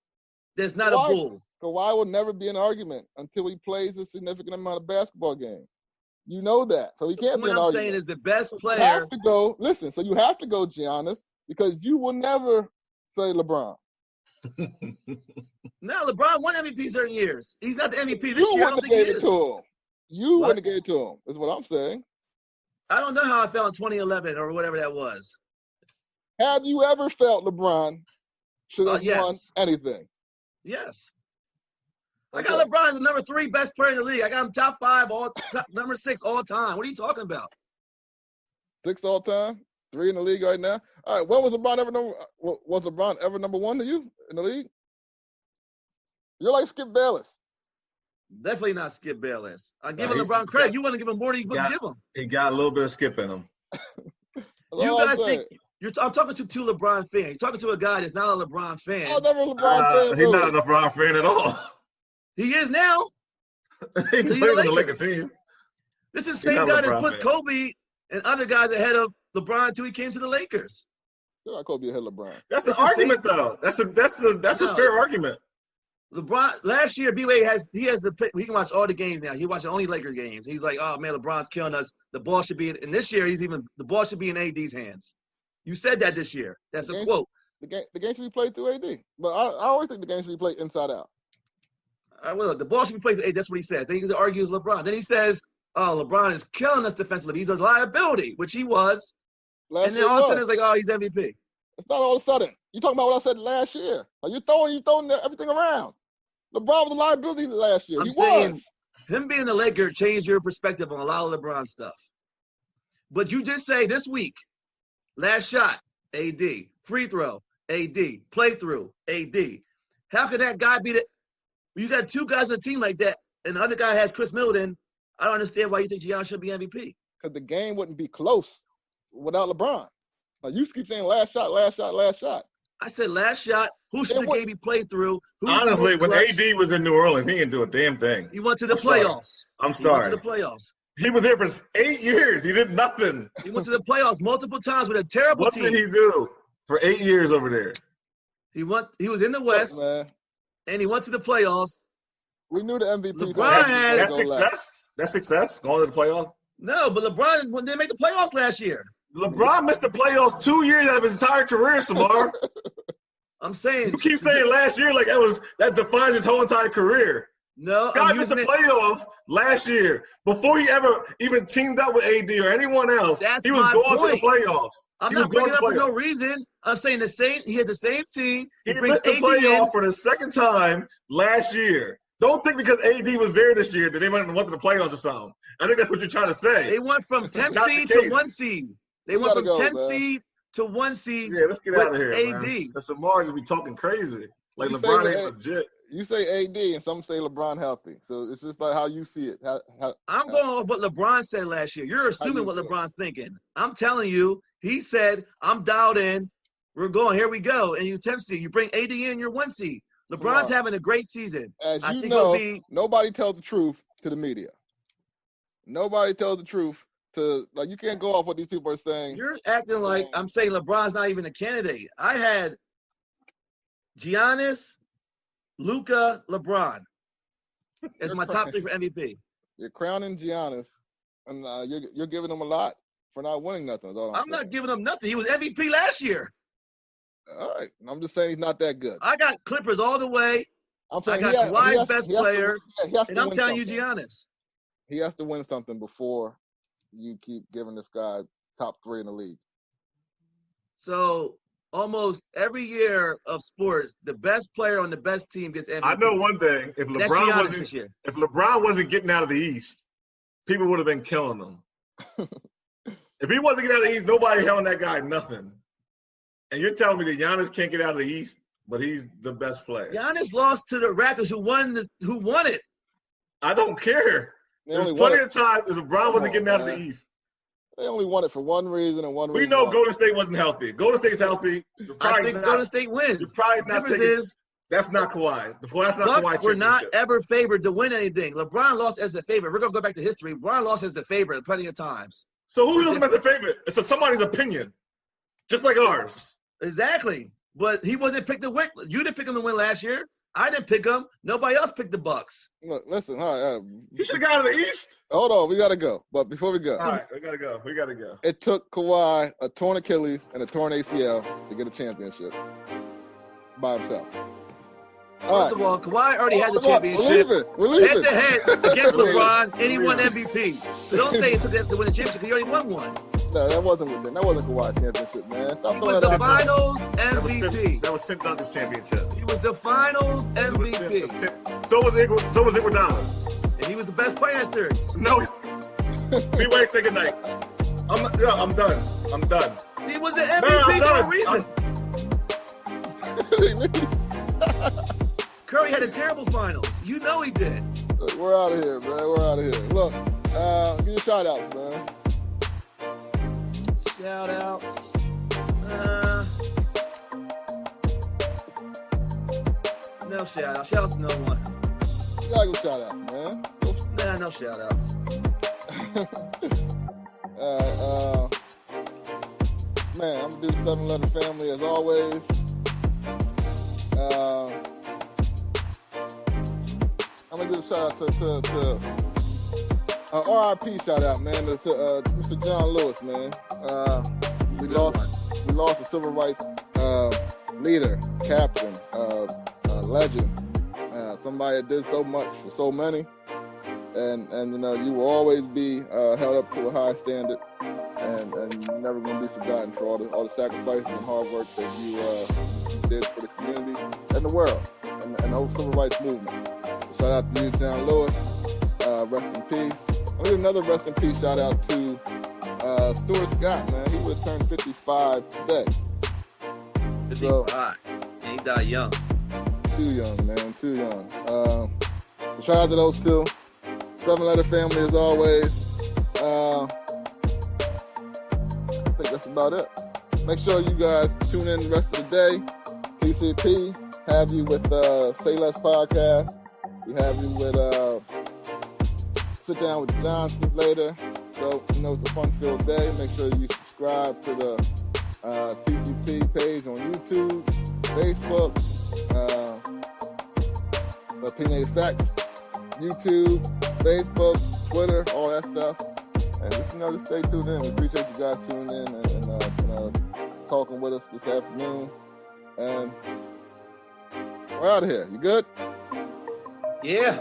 There's not a bull. Kawhi will never be an argument until he plays a significant amount of basketball games. You know that. So he can't be an argument. What I'm saying is the best player. You have to go, listen, so you have to go Giannis because you will never say LeBron. No, LeBron won MVP certain years. He's not the MVP this year. I don't think he is. You wouldn't have gave it to him, is what I'm saying. I don't know how I felt in 2011 or whatever that was. Have you ever felt LeBron should have won anything? Yes. I got LeBron as the number 3 best player in the league. I got him top 5, number 6 all time. What are you talking about? 6 all time? 3 in the league right now? All right, when was LeBron ever number 1 to you in the league? You're like Skip Bayless. Definitely not Skip Bayless. I'm giving LeBron credit. You want to give him more than you want to give him. He got a little bit of skip in him. You guys think I'm talking to 2 LeBron fans. You're talking to a guy that's not a LeBron fan. I'm never a LeBron fan. He's not a LeBron fan at all. He is now. He plays on the Lakers team. This is the same guy that put Kobe and other guys ahead of LeBron until he came to the Lakers. Still got Kobe ahead of LeBron. That's an argument, though. That's a fair argument. LeBron last year, B-Way he can watch all the games now. He watched only Lakers games. He's like, oh man, LeBron's killing us. The ball should be and this year the ball should be in AD's hands. You said that this year. That's a quote. The game should be played through AD. But I always think the game should be played inside out. Well, the ball should be played through AD. That's what he said. Then he argues LeBron. Then he says, oh, LeBron is killing us defensively. He's a liability, which he was. And then all of a sudden it's like, oh, he's MVP. It's not all of a sudden. You're talking about what I said last year. You're throwing everything around. LeBron was a liability last year. I'm saying him being the Laker changed your perspective on a lot of LeBron stuff. But you did say this week, last shot, AD. Free throw, AD. Playthrough, AD. How could that guy be the – you got 2 guys on the team like that, and the other guy has Chris Middleton. I don't understand why you think Giannis should be MVP. Because the game wouldn't be close without LeBron. Like you keep saying last shot, last shot, last shot. I said last shot. Who should have gave me playthrough? Honestly, when AD was in New Orleans, he didn't do a damn thing. He went to the playoffs. I'm sorry. He went to the playoffs. He was there for 8 years. He did nothing. He went to the playoffs multiple times with a terrible team. What did he do for 8 years over there? He was in the West, and he went to the playoffs, We knew the MVP. LeBron that's success. That's success. Going to the playoffs. No, but LeBron didn't make the playoffs last year. LeBron missed the playoffs 2 years out of his entire career, Samar. I'm saying You keep saying last year like that defines his whole entire career. no. Guy missed the playoffs last year before he ever even teamed up with AD or anyone else. That's he was my going point. to the playoffs. I'm He not was bringing going it up to for no playoffs. reason. I'm saying he had the same team. He brings missed the AD playoff in. for the second time last year. Don't think because AD was there this year that they went to the playoffs or something. I think that's what you're trying to say. They went from 10 Not the seed to case. 1 seed. They We went gotta from go, 10 man. seed to 1 seed. Yeah, let's get with out of here, AD. man. The Samar just be talking crazy. Like You LeBron say ain't legit. You say AD and some say LeBron healthy. So it's just like how you see it. I'm going off what LeBron said last year. You're assuming you what feel? LeBron's thinking. I'm telling you, he said, I'm dialed in. We're going. Here we go. And you 10 seed. You bring AD in, you're 1 seed. LeBron's having a great season. As I you think know, it'll be nobody tells the truth to the media. Nobody tells the truth to, like, you can't go off what these people are saying. You're acting like I'm saying LeBron's not even a candidate. I had Giannis, Luka, LeBron as my top 3 for MVP. You're crowning Giannis, and you're giving him a lot for not winning nothing. Is all I'm not giving him nothing. He was MVP last year. All right. I'm just saying he's not that good. I got Clippers all the way. I'm I saying got Kawhi's best player, and I'm telling you, something. Giannis. He has to win something before you keep giving this guy top 3 in the league. So almost every year of sports, the best player on the best team gets MVP. I know one thing. If That's Giannis LeBron this year. wasn't getting out of the East, people would have been killing him. If he wasn't getting out of the East, nobody held that guy nothing. And you're telling me that Giannis can't get out of the East, but he's the best player. Giannis lost to the Raptors, who won it. I don't care. There's plenty of times that LeBron wasn't getting out of the East. They only won it for one reason and one reason. We know Golden State wasn't healthy. Golden State's healthy. I think Golden State wins. You're probably The not difference taking. is That's not Kawhi. That's not Bucks Kawhi. were not championship. ever favored to win anything. LeBron lost as the favorite. We're gonna go back to history. LeBron lost as the favorite plenty of times. So who is him as a favorite? It's somebody's opinion, just like ours. Exactly. But he wasn't picked to win. You didn't pick him to win last year. I didn't pick him. Nobody else picked the Bucks. Look, listen, all right. He should have got out of the East. Hold on, we gotta go. But before we go, All right, we gotta go. We gotta go. it took Kawhi a torn Achilles and a torn ACL to get a championship by himself. First of all, Kawhi already has a championship. We're leaving. Head to head against LeBron, and he won MVP. So don't say it took that to win the championship because he already won one. No, that wasn't Kawhi's championship, man. Stop He throwing was that the out. finals That MVP. was Tim Duncan's championship. He was the finals That was MVP. So was Iguodala. And he was the best player in that series. No. We wait. Say goodnight. I'm done. I'm done. He was the I'm MVP for a done. reason. Curry had a terrible finals. You know he did. We're out of here, man. We're out of here. Look, give you a shout out, man. Shout outs. No shout out. Shout outs to no one. You gotta give a shout out, man. Nah, no shout outs. Man, I'm gonna do the 7-letter family as always. I'm gonna give a shout out to RIP shout out, man, to Mr. John Lewis, man. We lost a civil rights leader, captain, legend, somebody that did so much for so many, and you will always be held up to a high standard, and you're never gonna be forgotten for all the sacrifices and hard work that you did for the community and the world and the whole civil rights movement. So shout out to you, John Lewis. Rest in peace. I'll give another rest in peace shout out to Stuart Scott, man. He would have turned 55 today. 55. And he died young. Too young, man. Too young. Shout out to those two. 7-letter family as always. I think that's about it. Make sure you guys tune in the rest of the day. TCP, have you with Say Less Podcast. We have you with Sit Down with the Johnsons later. So, it's a fun-filled day. Make sure you subscribe to the TCP page on YouTube, Facebook, Opinionated Facts YouTube, Facebook, Twitter, all that stuff. And just, just stay tuned in. We appreciate you guys tuning in and talking with us this afternoon. And we're out of here. You good? Yeah.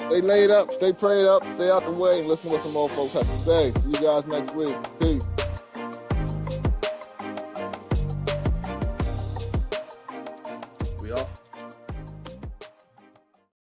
Stay laid up, stay prayed up, stay out the way, and listen to what some more folks have to say. See you guys next week. Peace. We off?